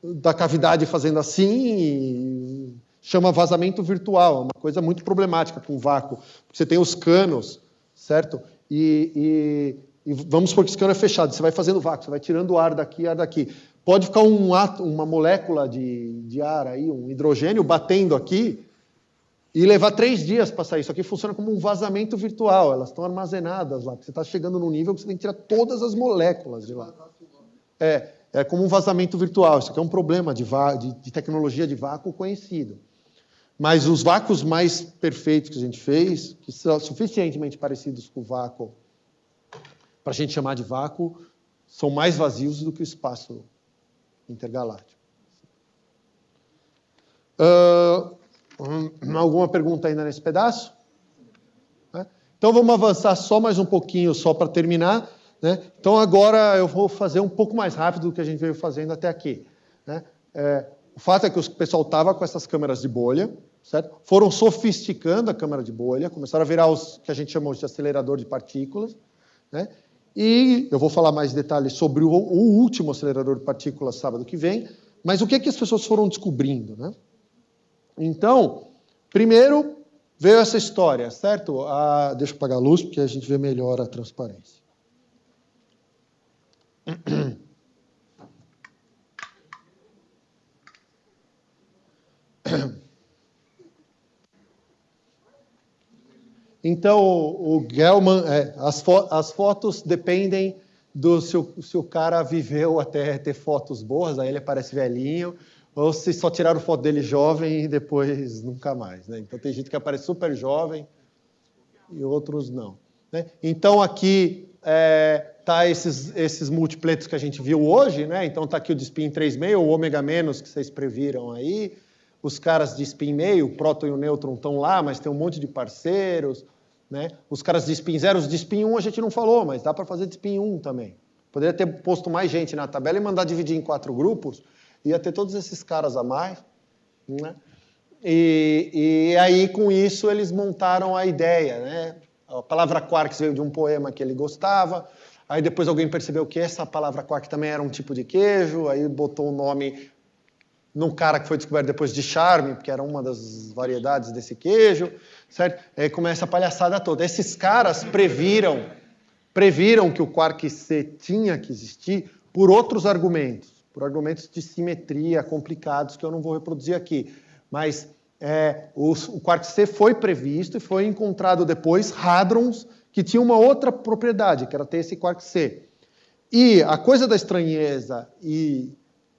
da cavidade fazendo assim e chama vazamento virtual, é uma coisa muito problemática com vácuo. Você tem os canos, certo? E vamos supor que esse cano é fechado, você vai fazendo vácuo, você vai tirando o ar daqui, ar daqui. Pode ficar uma molécula de ar aí, um hidrogênio batendo aqui e levar 3 dias para sair. Isso aqui funciona como um vazamento virtual, elas estão armazenadas lá, porque você está chegando num nível que você tem que tirar todas as moléculas de lá. É como um vazamento virtual, isso aqui é um problema de tecnologia de vácuo conhecido. Mas os vácuos mais perfeitos que a gente fez, que são suficientemente parecidos com o vácuo para a gente chamar de vácuo, são mais vazios do que o espaço intergaláctico. Alguma pergunta ainda nesse pedaço? Então vamos avançar só mais um pouquinho, só para terminar. Né? Então agora eu vou fazer um pouco mais rápido do que a gente veio fazendo até aqui. Né? O fato é que o pessoal estava com essas câmeras de bolha, certo? Foram sofisticando a câmera de bolha, começaram a virar os que a gente chamou de acelerador de partículas. Né? E eu vou falar mais detalhes sobre o último acelerador de partículas sábado que vem, mas o que as pessoas foram descobrindo? Né? Então, primeiro veio essa história, certo? Deixa eu apagar a luz, porque a gente vê melhor a transparência. Então, o Gell-Mann, as fotos dependem do se o cara viveu até ter fotos boas, aí ele parece velhinho, ou se só tiraram foto dele jovem e depois nunca mais. Né? Então, tem gente que aparece super jovem e outros não. Né? Então, aqui tá esses multipletos que a gente viu hoje. Né? Então, está aqui o de spin 3,5, o ômega menos que vocês previram aí. Os caras de spin meio, o próton e o nêutron estão lá, mas tem um monte de parceiros. Né? Os caras de spin 0, os de spin 1 a gente não falou, mas dá para fazer de spin 1 também. Poderia ter posto mais gente na tabela e mandar dividir em 4 grupos, ia ter todos esses caras a mais. Né? E aí, com isso, eles montaram a ideia. Né? A palavra quarks veio de um poema que ele gostava, aí depois alguém percebeu que essa palavra quark também era um tipo de queijo, aí botou o nome num cara que foi descoberto depois de charme, porque era uma das variedades desse queijo, certo? Aí começa a palhaçada toda. Esses caras previram que o quark C tinha que existir por outros argumentos, por argumentos de simetria complicados que eu não vou reproduzir aqui. Mas o quark C foi previsto e foi encontrado depois hadrons que tinham uma outra propriedade, que era ter esse quark C. E a coisa da estranheza e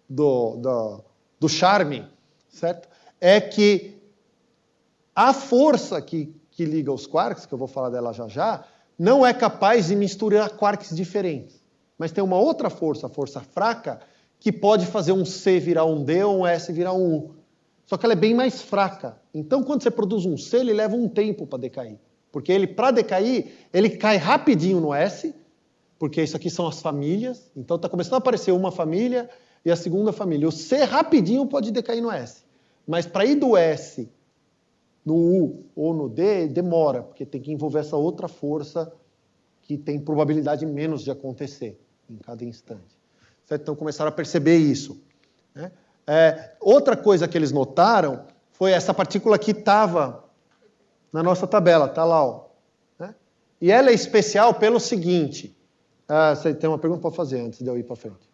do charme, certo? É que a força que liga os quarks, que eu vou falar dela já já, não é capaz de misturar quarks diferentes. Mas tem uma outra força, a força fraca, que pode fazer um C virar um D ou um S virar um U. Só que ela é bem mais fraca. Então, quando você produz um C, ele leva um tempo para decair. Porque ele, para decair, ele cai rapidinho no S, porque isso aqui são as famílias. Então, está começando a aparecer uma família e a segunda família. O C rapidinho pode decair no S. Mas para ir do S no U ou no D, demora, porque tem que envolver essa outra força que tem probabilidade menos de acontecer em cada instante. Certo? Então começaram a perceber isso. Né? Outra coisa que eles notaram foi essa partícula que estava na nossa tabela, está lá. Ó, né? E ela é especial pelo seguinte. Você tem uma pergunta para fazer antes de eu ir para frente.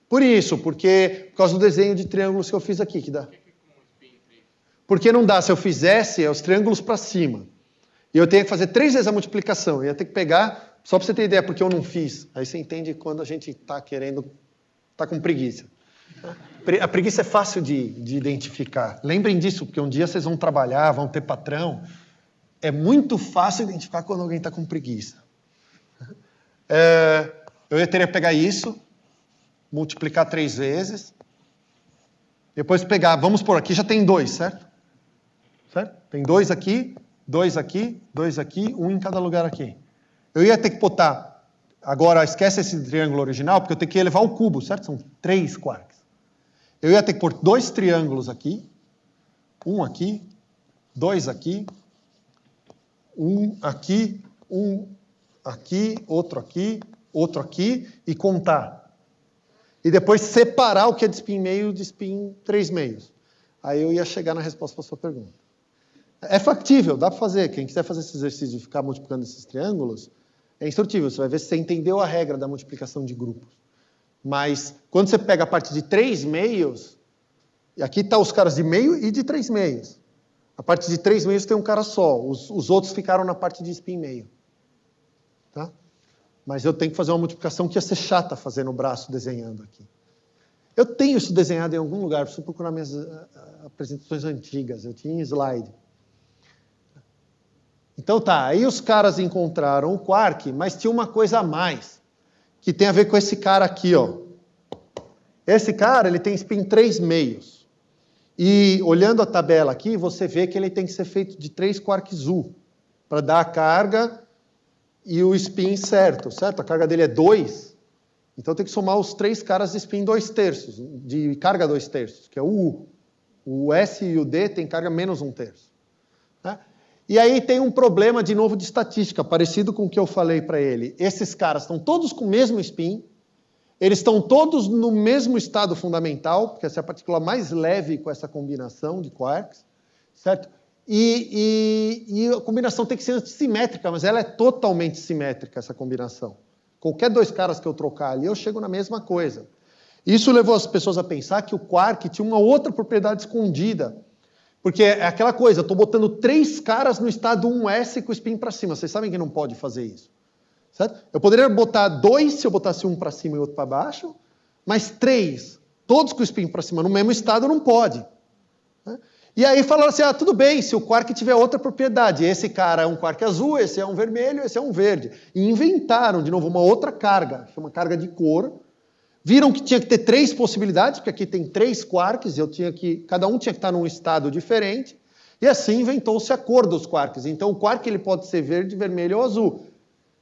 Por isso, por causa do desenho de triângulos que eu fiz aqui, que dá. Porque não dá, se eu fizesse, os triângulos para cima. E eu tenho que fazer 3 vezes a multiplicação. Eu ia ter que pegar, só para você ter ideia, porque eu não fiz. Aí você entende quando a gente está com preguiça. A preguiça é fácil de identificar. Lembrem disso, porque um dia vocês vão trabalhar, vão ter patrão. É muito fácil identificar quando alguém está com preguiça. Eu teria que pegar isso, multiplicar 3 vezes, depois pegar, vamos por aqui, já tem 2, certo? Certo? Tem 2 aqui, 2 aqui, 2 aqui, 1 em cada lugar aqui. Eu ia ter que botar, agora esquece esse triângulo original, porque eu tenho que elevar o cubo, certo? São 3 quarks. Eu ia ter que pôr 2 triângulos aqui, 1 aqui, 2 aqui, 1 aqui, 1 aqui, outro aqui, e contar. E depois separar o que é de spin meio de spin 3 meios. Aí eu ia chegar na resposta para a sua pergunta. É factível, dá para fazer. Quem quiser fazer esse exercício de ficar multiplicando esses triângulos, é instrutível. Você vai ver se você entendeu a regra da multiplicação de grupos. Mas quando você pega a parte de 3 meios, e aqui estão os caras de meio e de 3 meios. A parte de 3 meios tem um cara só. Os outros ficaram na parte de spin meio. Tá? Mas eu tenho que fazer uma multiplicação que ia ser chata fazendo o braço desenhando aqui. Eu tenho isso desenhado em algum lugar, preciso procurar minhas apresentações antigas, eu tinha em slide. Então tá, aí os caras encontraram o quark, mas tinha uma coisa a mais, que tem a ver com esse cara aqui, ó. Esse cara, ele tem spin 3/2. E olhando a tabela aqui, você vê que ele tem que ser feito de 3 quarks U, para dar a carga e o spin certo? A carga dele é 2, então tem que somar os 3 caras de spin 2/3, de carga 2/3, que é o U. O S e o D tem carga menos 1/3. Né? E aí tem um problema, de novo, de estatística, parecido com o que eu falei para ele. Esses caras estão todos com o mesmo spin, eles estão todos no mesmo estado fundamental, porque essa é a partícula mais leve com essa combinação de quarks, certo? E a combinação tem que ser antissimétrica, mas ela é totalmente simétrica, essa combinação. Qualquer 2 caras que eu trocar ali, eu chego na mesma coisa. Isso levou as pessoas a pensar que o quark tinha uma outra propriedade escondida, porque é aquela coisa, eu estou botando 3 caras no estado 1s com o spin para cima. Vocês sabem que não pode fazer isso. Certo? Eu poderia botar 2 se eu botasse um para cima e outro para baixo, mas 3, todos com o spin para cima no mesmo estado, não pode. Né? E aí falaram assim, tudo bem, se o quark tiver outra propriedade, esse cara é um quark azul, esse é um vermelho, esse é um verde. E inventaram, de novo, uma outra carga, chama carga de cor. Viram que tinha que ter 3 possibilidades, porque aqui tem 3 quarks, cada um tinha que estar num estado diferente, e assim inventou-se a cor dos quarks. Então o quark ele pode ser verde, vermelho ou azul.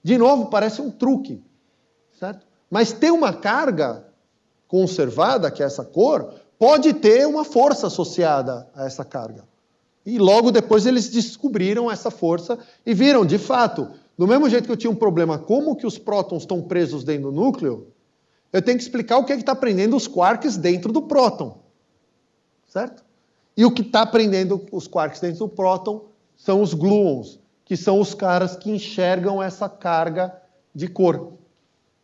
De novo, parece um truque, certo? Mas ter uma carga conservada, que é essa cor, pode ter uma força associada a essa carga. E logo depois eles descobriram essa força e viram, de fato, do mesmo jeito que eu tinha um problema, como que os prótons estão presos dentro do núcleo, eu tenho que explicar o que é que está prendendo os quarks dentro do próton, certo? E o que está prendendo os quarks dentro do próton são os gluons, que são os caras que enxergam essa carga de cor.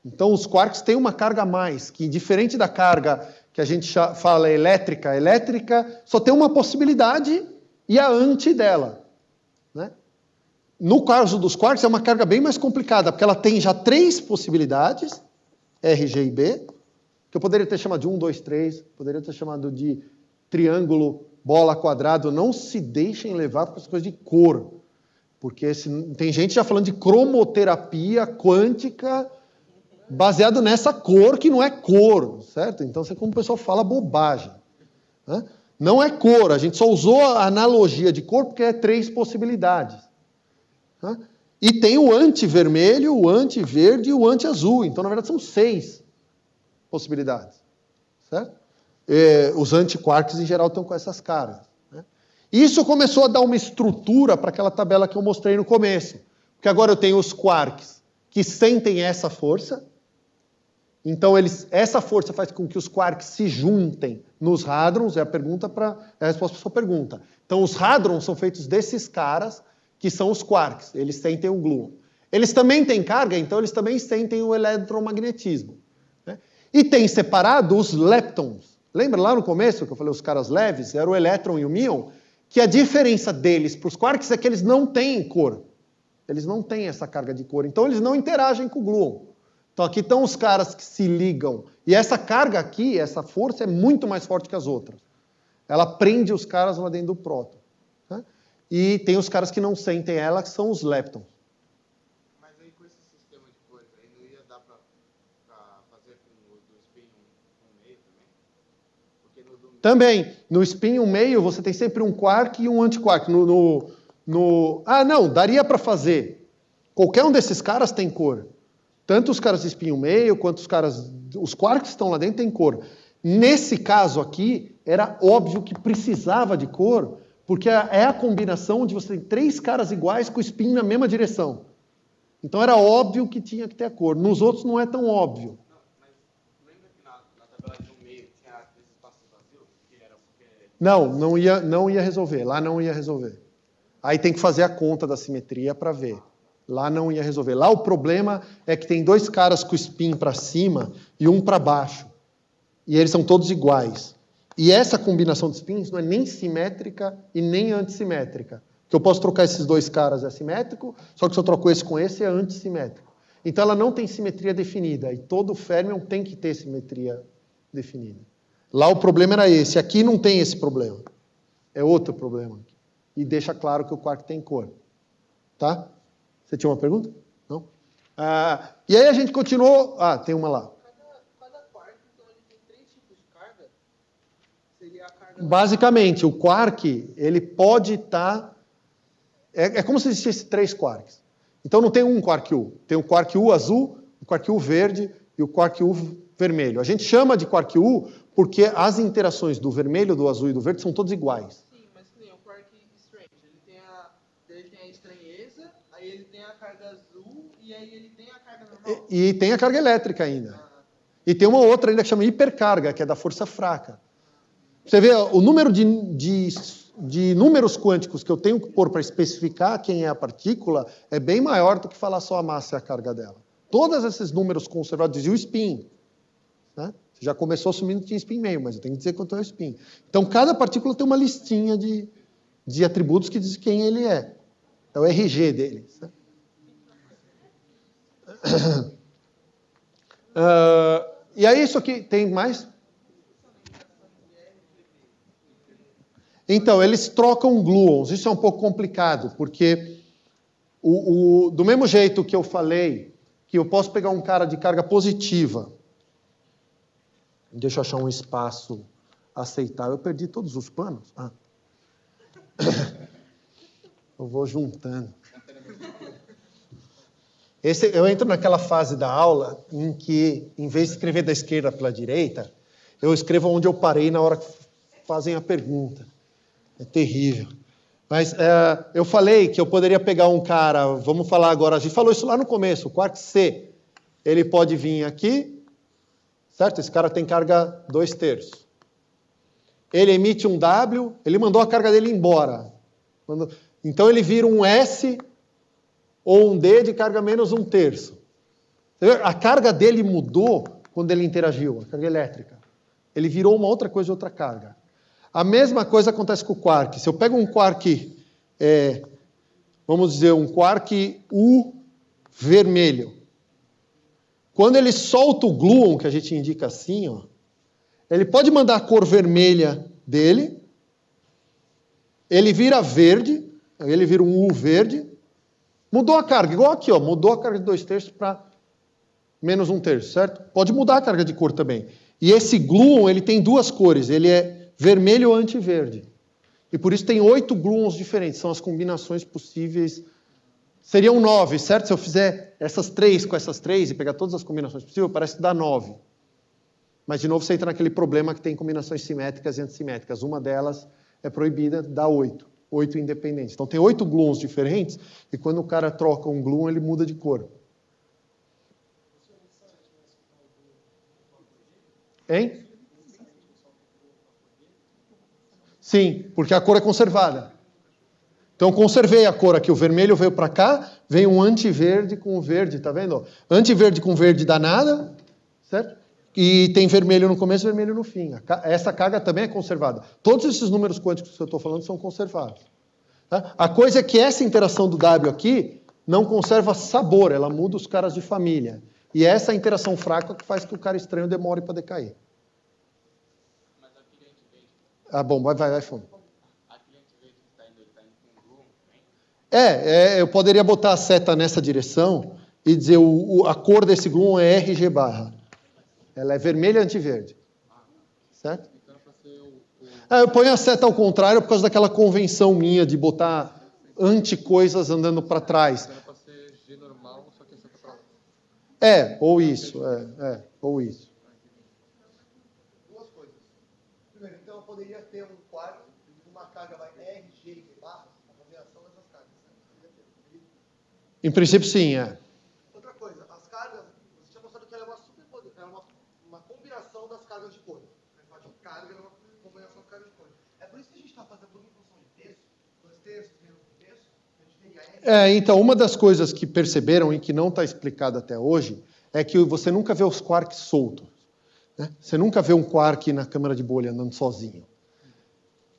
Então, os quarks têm uma carga a mais, que diferente da carga que a gente fala elétrica só tem uma possibilidade e a anti dela. Né? No caso dos quarks, é uma carga bem mais complicada, porque ela tem já 3 possibilidades, R, G e B, que eu poderia ter chamado de 1, 2, 3, poderia ter chamado de triângulo, bola, quadrado. Não se deixem levar para as coisas de cor, porque tem gente já falando de cromoterapia quântica baseado nessa cor que não é cor, certo? Então, você como o pessoal fala bobagem. Né? Não é cor, a gente só usou a analogia de cor porque é 3 possibilidades. Né? E tem o anti-vermelho, o anti-verde e o anti-azul. Então, na verdade, são 6 possibilidades. Certo? Os antiquarks, em geral, estão com essas caras. Né? Isso começou a dar uma estrutura para aquela tabela que eu mostrei no começo. Porque agora eu tenho os quarks que sentem essa força. Então, essa força faz com que os quarks se juntem nos hadrons. É a resposta para a sua pergunta. Então, os hadrons são feitos desses caras que são os quarks, eles sentem o gluon. Eles também têm carga, então eles também sentem o eletromagnetismo. Né? E tem separado os leptons. Lembra lá no começo que eu falei os caras leves? Era o elétron e o míon, que a diferença deles para os quarks é que eles não têm cor. Eles não têm essa carga de cor, então eles não interagem com o gluon. Então aqui estão os caras que se ligam. E essa carga aqui, essa força é muito mais forte que as outras. Ela prende os caras lá dentro do próton. Né? E tem os caras que não sentem ela, que são os leptons. Mas aí com esse sistema de cores aí, não ia dar para fazer com o do spin 1/2 também? Porque Também, no spin 1/2 você tem sempre um quark e um antiquark. Não, daria para fazer. Qualquer um desses caras tem cor. Tanto os caras de spin 1/2 quanto os quarks que estão lá dentro têm cor. Nesse caso aqui, era óbvio que precisava de cor, porque é a combinação de você ter 3 caras iguais com o spin na mesma direção. Então era óbvio que tinha que ter a cor. Nos outros não é tão óbvio. Mas lembra que na tabela de 1/2 tinha aqueles espaços vazios? Que era porque... Não ia resolver. Lá não ia resolver. Aí tem que fazer a conta da simetria para ver. Lá não ia resolver. Lá o problema é que tem 2 caras com o spin para cima e um para baixo. E eles são todos iguais. E essa combinação de spins não é nem simétrica e nem antissimétrica. Porque eu posso trocar esses 2 caras, é simétrico, só que se eu troco esse com esse, é antissimétrico. Então ela não tem simetria definida, e todo férmion tem que ter simetria definida. Lá o problema era esse, aqui não tem esse problema. É outro problema. E deixa claro que o quark tem cor. Tá? Você tinha uma pergunta? Não? E aí a gente continuou... tem uma lá. Cada quark, então, ele tem 3 tipos de carga? Seria a carga... Basicamente, o quark, ele pode estar... É como se existisse 3 quarks. Então não tem um quark U. Tem o quark U azul, o quark U verde e o quark U vermelho. A gente chama de quark U porque as interações do vermelho, do azul e do verde são todas iguais. Sim, mas que nem o quark strange. Ele tem a estranheza, aí ele tem a carga azul e aí ele tem a carga normal. E tem a carga elétrica ainda. E tem uma outra ainda que chama hipercarga, que é da força fraca. Você vê, o número de números quânticos que eu tenho que pôr para especificar quem é a partícula é bem maior do que falar só a massa e a carga dela. Todos esses números conservados, e o spin. Né? Você já começou assumindo que tinha spin meio, mas eu tenho que dizer quanto é o spin. Então, cada partícula tem uma listinha de atributos que diz quem ele é. É o RG dele. Né? E aí, isso aqui, tem mais? Então, eles trocam gluons. Isso é um pouco complicado, porque do mesmo jeito que eu falei que eu posso pegar um cara de carga positiva, deixa eu achar um espaço aceitável. Eu perdi todos os panos. Eu vou juntando. Eu entro naquela fase da aula em que, em vez de escrever da esquerda pela direita, eu escrevo onde eu parei na hora que fazem a pergunta. É terrível. Mas eu falei que eu poderia pegar um cara, vamos falar agora, a gente falou isso lá no começo, o quark C, ele pode vir aqui, certo? Esse cara tem carga 2/3. Ele emite um W, ele mandou a carga dele embora. Então ele vira um S ou um D de carga menos 1/3. A carga dele mudou quando ele interagiu, a carga elétrica. Ele virou uma outra coisa, outra carga. A mesma coisa acontece com o quark. Se eu pego um quark, vamos dizer, um quark U vermelho, quando ele solta o gluon, que a gente indica assim, ele pode mandar a cor vermelha dele, ele vira verde, ele vira um U verde, mudou a carga, igual aqui, mudou a carga de 2/3 para menos 1/3, certo? Pode mudar a carga de cor também. E esse gluon, ele tem 2 cores, ele é vermelho ou antiverde. E por isso tem 8 gluons diferentes, são as combinações possíveis. Seriam 9, certo? Se eu fizer essas 3 com essas 3 e pegar todas as combinações possíveis, parece que dá 9. Mas, de novo, você entra naquele problema que tem combinações simétricas e antissimétricas. Uma delas é proibida, dá 8. 8 independentes. Então, tem 8 gluons diferentes, e quando o cara troca um gluon, ele muda de cor. Hein? Sim, porque a cor é conservada. Então, eu conservei a cor aqui. O vermelho veio para cá, veio um antiverde com o verde, tá vendo? Antiverde com verde dá nada, certo? E tem vermelho no começo e vermelho no fim. Essa carga também é conservada. Todos esses números quânticos que eu estou falando são conservados. Tá? A coisa é que essa interação do W aqui não conserva sabor, ela muda os caras de família. E essa interação fraca que faz que o cara estranho demore para decair. Bom, vai fundo. Eu poderia botar a seta nessa direção e dizer a cor desse gluon é RG barra. Ela é vermelha antiverde. Certo? Eu ponho a seta ao contrário por causa daquela convenção minha de botar anti-coisas andando para trás. Era para ser G normal, só que a seta para lá. Ou isso. Duas coisas. Primeiro, então eu poderia ter um quark, uma carga vai RG e barra, a combinação dessas cargas. Em princípio, sim, Outra coisa, as cargas, você tinha mostrado que ela é uma combinação das cargas de cor. Carga é uma combinação de cargas de cor. É por isso que a gente está fazendo tudo em função de terço, 2/3, menos 1/3, a gente teria R. Então, uma das coisas que perceberam e que não está explicado até hoje é que você nunca vê os quarks soltos. Né? Você nunca vê um quark na câmara de bolha andando sozinho.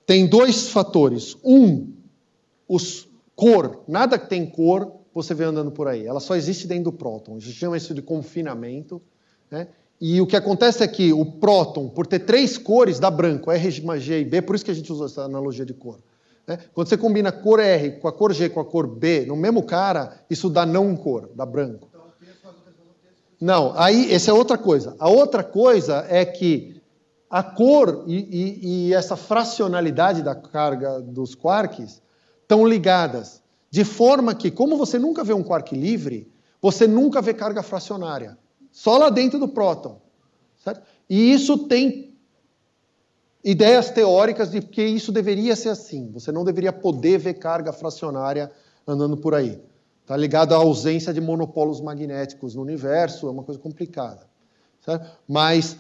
Tem 2 fatores. Cor. Nada que tem cor você vê andando por aí. Ela só existe dentro do próton. A gente chama isso de confinamento, né? E o que acontece é que o próton, por ter 3 cores, dá branco, R, G e B, por isso que a gente usa essa analogia de cor. Né? Quando você combina a cor R com a cor G com a cor B, no mesmo cara, isso dá não cor, dá branco. Não, aí essa é outra coisa. A outra coisa é que a cor e essa fracionalidade da carga dos quarks estão ligadas, de forma que, como você nunca vê um quark livre, você nunca vê carga fracionária. Só lá dentro do próton. Certo? E isso tem ideias teóricas de que isso deveria ser assim. Você não deveria poder ver carga fracionária andando por aí. Está ligado à ausência de monopolos magnéticos no universo, é uma coisa complicada. Certo? Mas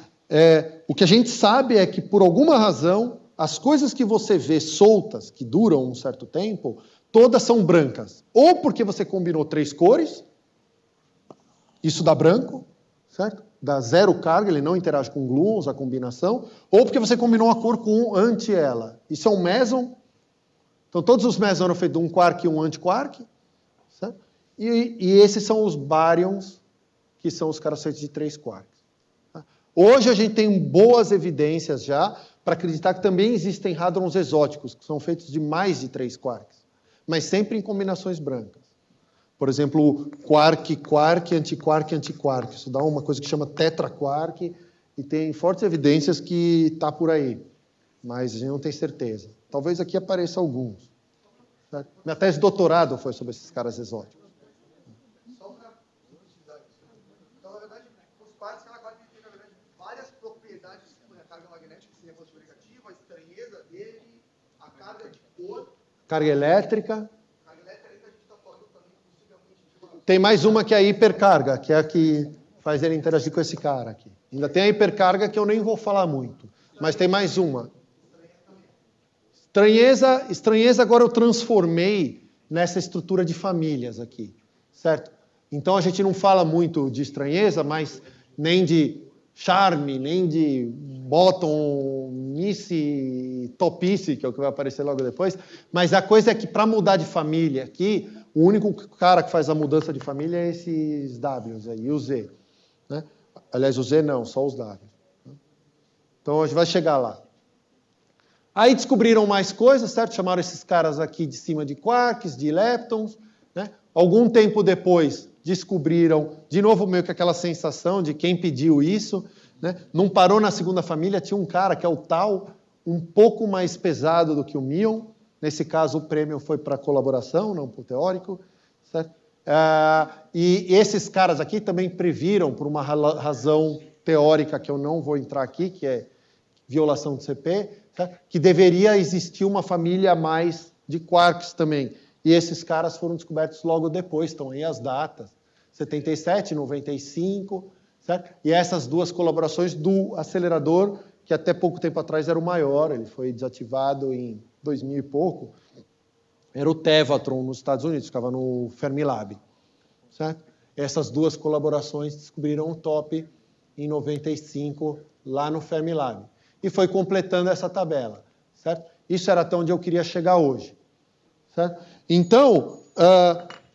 o que a gente sabe é que, por alguma razão, as coisas que você vê soltas, que duram um certo tempo, todas são brancas. Ou porque você combinou 3 cores, isso dá branco, certo? Dá 0 carga, ele não interage com gluons, a combinação, ou porque você combinou uma cor com um anti ela. Isso é um meson. Então, todos os mesons eram feitos de um quark e um antiquark. Certo? E esses são os baryons, que são os caras feitos de 3 quarks. Tá? Hoje a gente tem boas evidências já para acreditar que também existem hadrons exóticos, que são feitos de mais de 3 quarks, mas sempre em combinações brancas. Por exemplo, quark, quark, antiquark, antiquark. Isso dá uma coisa que chama tetraquark e tem fortes evidências que está por aí, mas a gente não tem certeza. Talvez aqui apareça alguns. Certo? Minha tese de doutorado foi sobre esses caras exóticos. Só para utilizar isso. Então, na verdade, os quarks têm, na verdade, várias propriedades sobre a carga magnética, que seria a posição negativa, a estranheza dele, a carga de cor. Carga elétrica. Tem mais uma que é a hipercarga, que é a que faz ele interagir com esse cara aqui. Ainda tem a hipercarga que eu nem vou falar muito, mas tem mais uma. Estranheza agora eu transformei nessa estrutura de famílias aqui, certo? Então a gente não fala muito de estranheza, mas nem de charme, nem de bottomice, topice, que é o que vai aparecer logo depois, mas a coisa é que para mudar de família aqui, o único cara que faz a mudança de família é esses Ws aí, e o Z. Né? Aliás, o Z não, só os W. Então a gente vai chegar lá. Aí descobriram mais coisas, certo? Chamaram esses caras aqui de cima de quarks, de leptons. Né? Algum tempo depois descobriram, de novo meio que aquela sensação de quem pediu isso. Né? Não parou na segunda família, tinha um cara que é o Tau, um pouco mais pesado do que o Mion. Nesse caso, o prêmio foi para colaboração, não para o teórico. Certo? E esses caras aqui também previram, por uma razão teórica que eu não vou entrar aqui, que é violação do CP, certo? Que deveria existir uma família a mais de quarks também. E esses caras foram descobertos logo depois, estão aí as datas. 77, 95, certo? E essas duas colaborações do acelerador, que até pouco tempo atrás era o maior, ele foi desativado em 2000 e pouco, era o Tevatron nos Estados Unidos, ficava no Fermilab. Certo? Essas duas colaborações descobriram o top em 95, lá no Fermilab. E foi completando essa tabela. Certo? Isso era até onde eu queria chegar hoje. Certo? Então,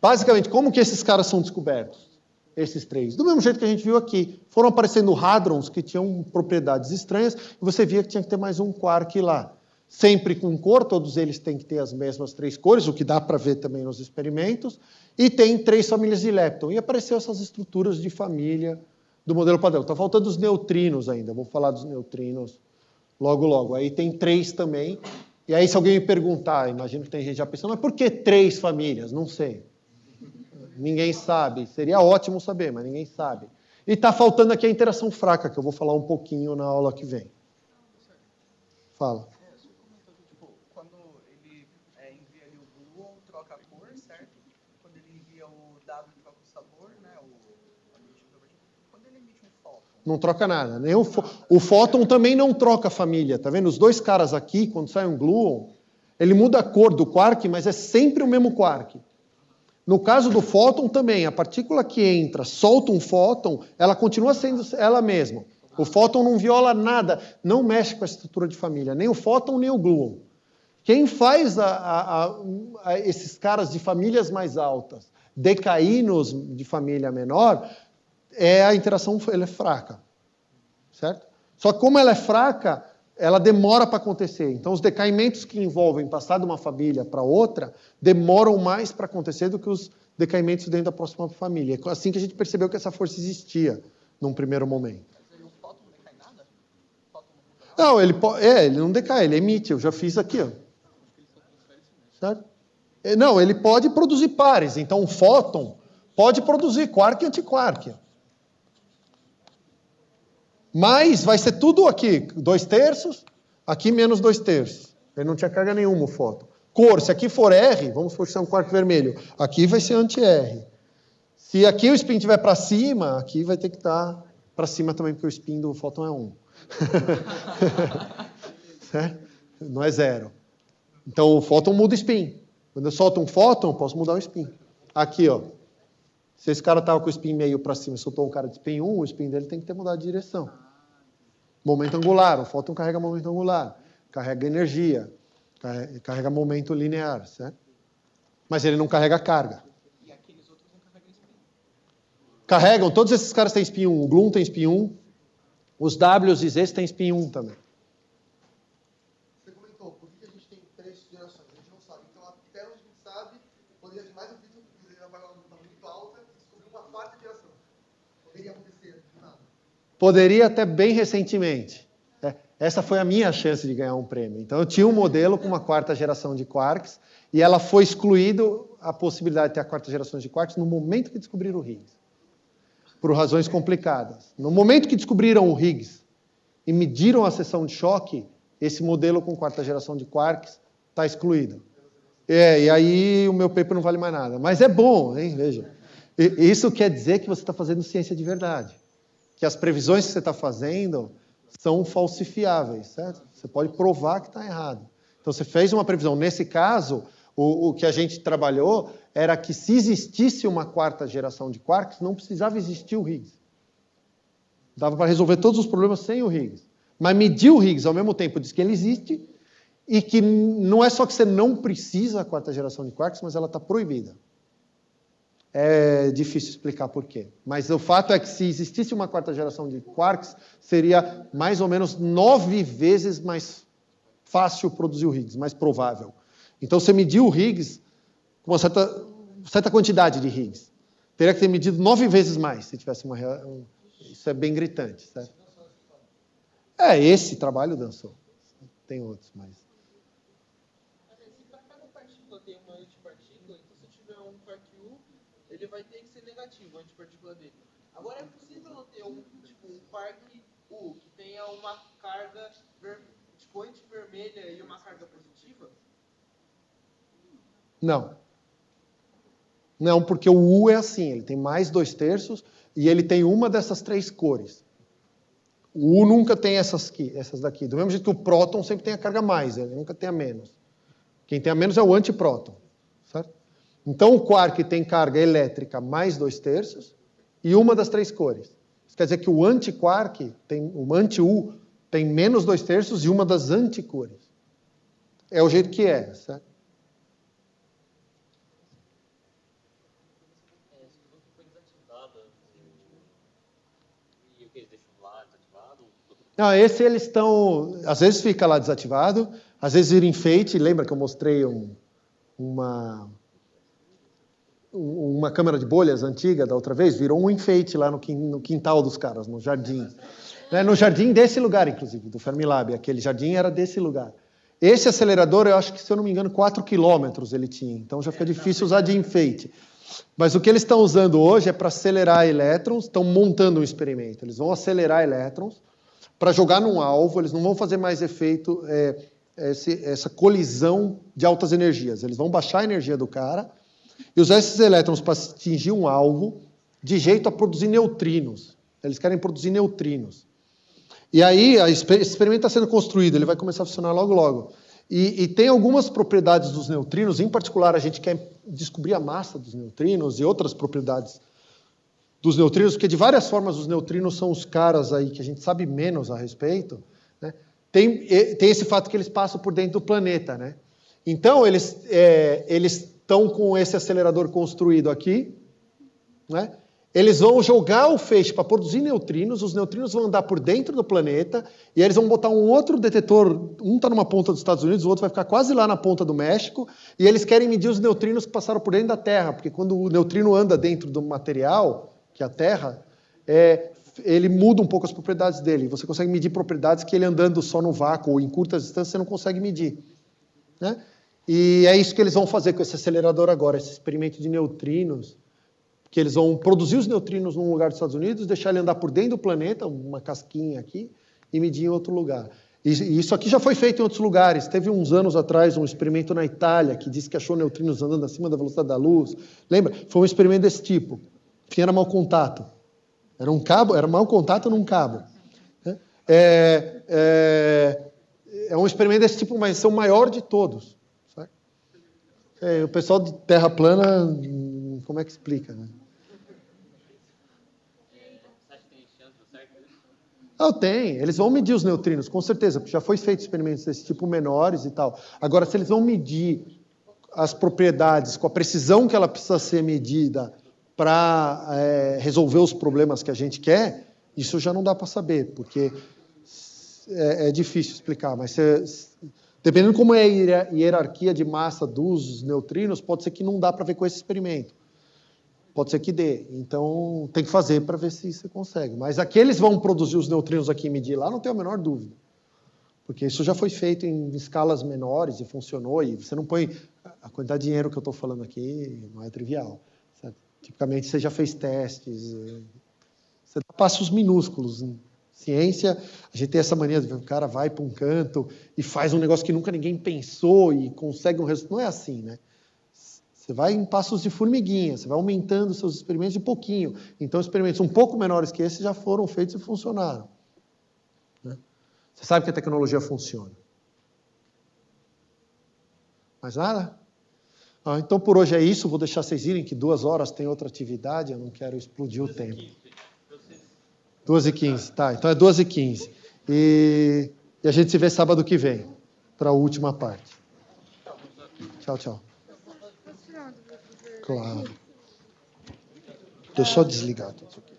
basicamente, como que esses caras são descobertos? Esses 3. Do mesmo jeito que a gente viu aqui. Foram aparecendo hadrons que tinham propriedades estranhas, e você via que tinha que ter mais um quark lá. Sempre com cor, todos eles têm que ter as mesmas 3 cores, o que dá para ver também nos experimentos, e tem 3 famílias de lepton. E apareceu essas estruturas de família do modelo padrão. Está faltando os neutrinos ainda, vou falar dos neutrinos logo, logo. Aí tem 3 também, e aí se alguém me perguntar, imagino que tem gente já pensando, mas por que 3 famílias? Não sei. Ninguém sabe. Seria ótimo saber, mas ninguém sabe. E está faltando aqui a interação fraca, que eu vou falar um pouquinho na aula que vem. Fala. Quando ele envia ali o gluon, troca a cor, certo? Quando ele envia o W, troca o sabor, né? Quando ele emite um fóton. Não troca nada. Nem o fóton também não troca a família. Tá vendo? Os 2 caras aqui, quando sai um gluon, ele muda a cor do quark, mas é sempre o mesmo quark. No caso do fóton também, a partícula que entra, solta um fóton, ela continua sendo ela mesma. O fóton não viola nada, não mexe com a estrutura de família, nem o fóton nem o gluon. Quem faz esses caras de famílias mais altas decaínos de família menor, a interação ela é fraca, certo? Só que como ela é fraca, ela demora para acontecer. Então, os decaimentos que envolvem passar de uma família para outra demoram mais para acontecer do que os decaimentos dentro da próxima família. É assim que a gente percebeu que essa força existia num primeiro momento. Mas o fóton não decai nada? O fóton não muda nada? Não, ele não decai, ele emite. Eu já fiz aqui, ó. Certo? Não, ele pode produzir pares. Então, o fóton pode produzir quark e antiquark. Mas vai ser tudo aqui, 2/3, aqui menos 2/3. Ele não tinha carga nenhuma, o fóton. Cor, se aqui for R, vamos supor que é um quark vermelho, aqui vai ser anti-R. Se aqui o spin estiver para cima, aqui vai ter que estar para cima também, porque o spin do fóton é 1. Certo? Não é 0. Então, o fóton muda o spin. Quando eu solto um fóton, eu posso mudar o spin. Aqui, ó. Se esse cara estava com o spin meio para cima e soltou um cara de spin 1, o spin dele tem que ter mudado de direção. Momento angular. O fóton carrega momento angular. Carrega energia. Carrega momento linear, certo? Mas ele não carrega carga. E aqueles outros não carregam spin? Carregam. Todos esses caras têm spin 1. O Gluon tem spin 1. Os Ws e Zs têm spin 1 também. Você comentou, por que a gente tem 3 gerações? A gente não sabe. Então, até onde a gente sabe, poderia ter mais um vídeo que a variação está muito alta e descobrir uma 4ª geração. Poderia acontecer do nada. Poderia até bem recentemente. Essa foi a minha chance de ganhar um prêmio. Então, eu tinha um modelo com uma 4ª geração de quarks e ela foi excluído a possibilidade de ter a 4ª geração de quarks no momento que descobriram o Higgs. Por razões complicadas. No momento que descobriram o Higgs e mediram a seção de choque, esse modelo com 4ª geração de quarks está excluído. E aí o meu paper não vale mais nada. Mas é bom, hein? Veja. Isso quer dizer que você está fazendo ciência de verdade. Que as previsões que você está fazendo são falsifiáveis, certo? Você pode provar que está errado. Então, você fez uma previsão. Nesse caso, o que a gente trabalhou era que se existisse uma 4ª geração de quarks, não precisava existir o Higgs. Dava para resolver todos os problemas sem o Higgs. Mas medir o Higgs ao mesmo tempo diz que ele existe e que não é só que você não precisa da 4ª geração de quarks, mas ela está proibida. É difícil explicar por quê. Mas o fato é que se existisse uma 4ª geração de quarks, seria mais ou menos 9 vezes mais fácil produzir o Higgs, mais provável. Então, você mediu o Higgs com uma certa quantidade de Higgs. Teria que ter medido 9 vezes mais, se tivesse uma... Isso é bem gritante, certo? Esse trabalho dançou. Tem outros, mas... Se para cada partícula tem uma antipartícula, então se tiver um quark U, ele vai ter que ser negativo, a antipartícula dele. Agora, é possível eu ter um quark U que tenha uma carga antivermelha e uma carga positiva? Não. Não, porque o U é assim, ele tem mais 2/3 e ele tem uma dessas 3 cores. O U nunca tem essas daqui. Do mesmo jeito que o próton sempre tem a carga mais, ele nunca tem a menos. Quem tem a menos é o antipróton, certo? Então, o quark tem carga elétrica mais 2/3 e uma das 3 cores. Isso quer dizer que o antiquark, o anti-U, tem menos 2/3 e uma das anticores. É o jeito que é, certo? Não, esse eles estão... Às vezes fica lá desativado, às vezes vira enfeite. Lembra que eu mostrei uma câmara de bolhas antiga da outra vez? Virou um enfeite lá no quintal dos caras, no jardim. No jardim desse lugar, inclusive, do Fermilab. Aquele jardim era desse lugar. Esse acelerador, eu acho que, se eu não me engano, 4 quilômetros ele tinha. Então já fica difícil usar de enfeite. Mas o que eles estão usando hoje é para acelerar elétrons. Estão montando um experimento. Eles vão acelerar elétrons para jogar num alvo. Eles não vão fazer mais efeito, essa colisão de altas energias. Eles vão baixar a energia do cara e usar esses elétrons para atingir um alvo de jeito a produzir neutrinos. Eles querem produzir neutrinos. E aí, esse experimento está sendo construído, ele vai começar a funcionar logo, logo. E tem algumas propriedades dos neutrinos, em particular, a gente quer descobrir a massa dos neutrinos e outras propriedades dos neutrinos, porque de várias formas os neutrinos são os caras aí que a gente sabe menos a respeito, né? Tem esse fato que eles passam por dentro do planeta, né? Então, eles estão com esse acelerador construído aqui, né? Eles vão jogar o feixe para produzir neutrinos, os neutrinos vão andar por dentro do planeta, e eles vão botar um outro detetor, um está numa ponta dos Estados Unidos, o outro vai ficar quase lá na ponta do México, e eles querem medir os neutrinos que passaram por dentro da Terra, porque quando o neutrino anda dentro do material, que é a Terra, ele muda um pouco as propriedades dele. Você consegue medir propriedades que ele andando só no vácuo ou em curtas distâncias você não consegue medir, né? E é isso que eles vão fazer com esse acelerador agora, esse experimento de neutrinos, que eles vão produzir os neutrinos num lugar dos Estados Unidos, deixar ele andar por dentro do planeta, uma casquinha aqui, e medir em outro lugar. E isso aqui já foi feito em outros lugares. Teve uns anos atrás um experimento na Itália, que disse que achou neutrinos andando acima da velocidade da luz. Lembra? Foi um experimento desse tipo. Que era mau contato. Era um cabo, era mau contato num cabo. É um experimento desse tipo, mas é o maior de todos. Sabe? O pessoal de Terra plana, como é que explica, né? Tem. Eles vão medir os neutrinos, com certeza, porque já foi feito experimentos desse tipo menores e tal. Agora, se eles vão medir as propriedades com a precisão que ela precisa ser medida para resolver os problemas que a gente quer, isso já não dá para saber, porque é difícil explicar, mas dependendo como é a hierarquia de massa dos neutrinos, pode ser que não dá para ver com esse experimento. Pode ser que dê. Então, tem que fazer para ver se você consegue. Mas aqueles vão produzir os neutrinos aqui e medir lá, não tenho a menor dúvida. Porque isso já foi feito em escalas menores e funcionou. E você não põe... A quantidade de dinheiro que eu estou falando aqui não é trivial. Certo? Tipicamente, você já fez testes. Você dá passos minúsculos. Em ciência, a gente tem essa mania de ver o cara vai para um canto e faz um negócio que nunca ninguém pensou e consegue um resultado. Não é assim, né? Você vai em passos de formiguinha, você vai aumentando seus experimentos de pouquinho. Então, experimentos um pouco menores que esse já foram feitos e funcionaram. Né? Você sabe que a tecnologia funciona. Mais nada? Então, por hoje é isso. Vou deixar vocês irem, que 2 horas tem outra atividade. Eu não quero explodir o tempo. 2h15. Tá, então é 2h15. E a gente se vê sábado que vem, para a última parte. Tchau, tchau. Claro. Deixa eu só desligar tudo isso aqui.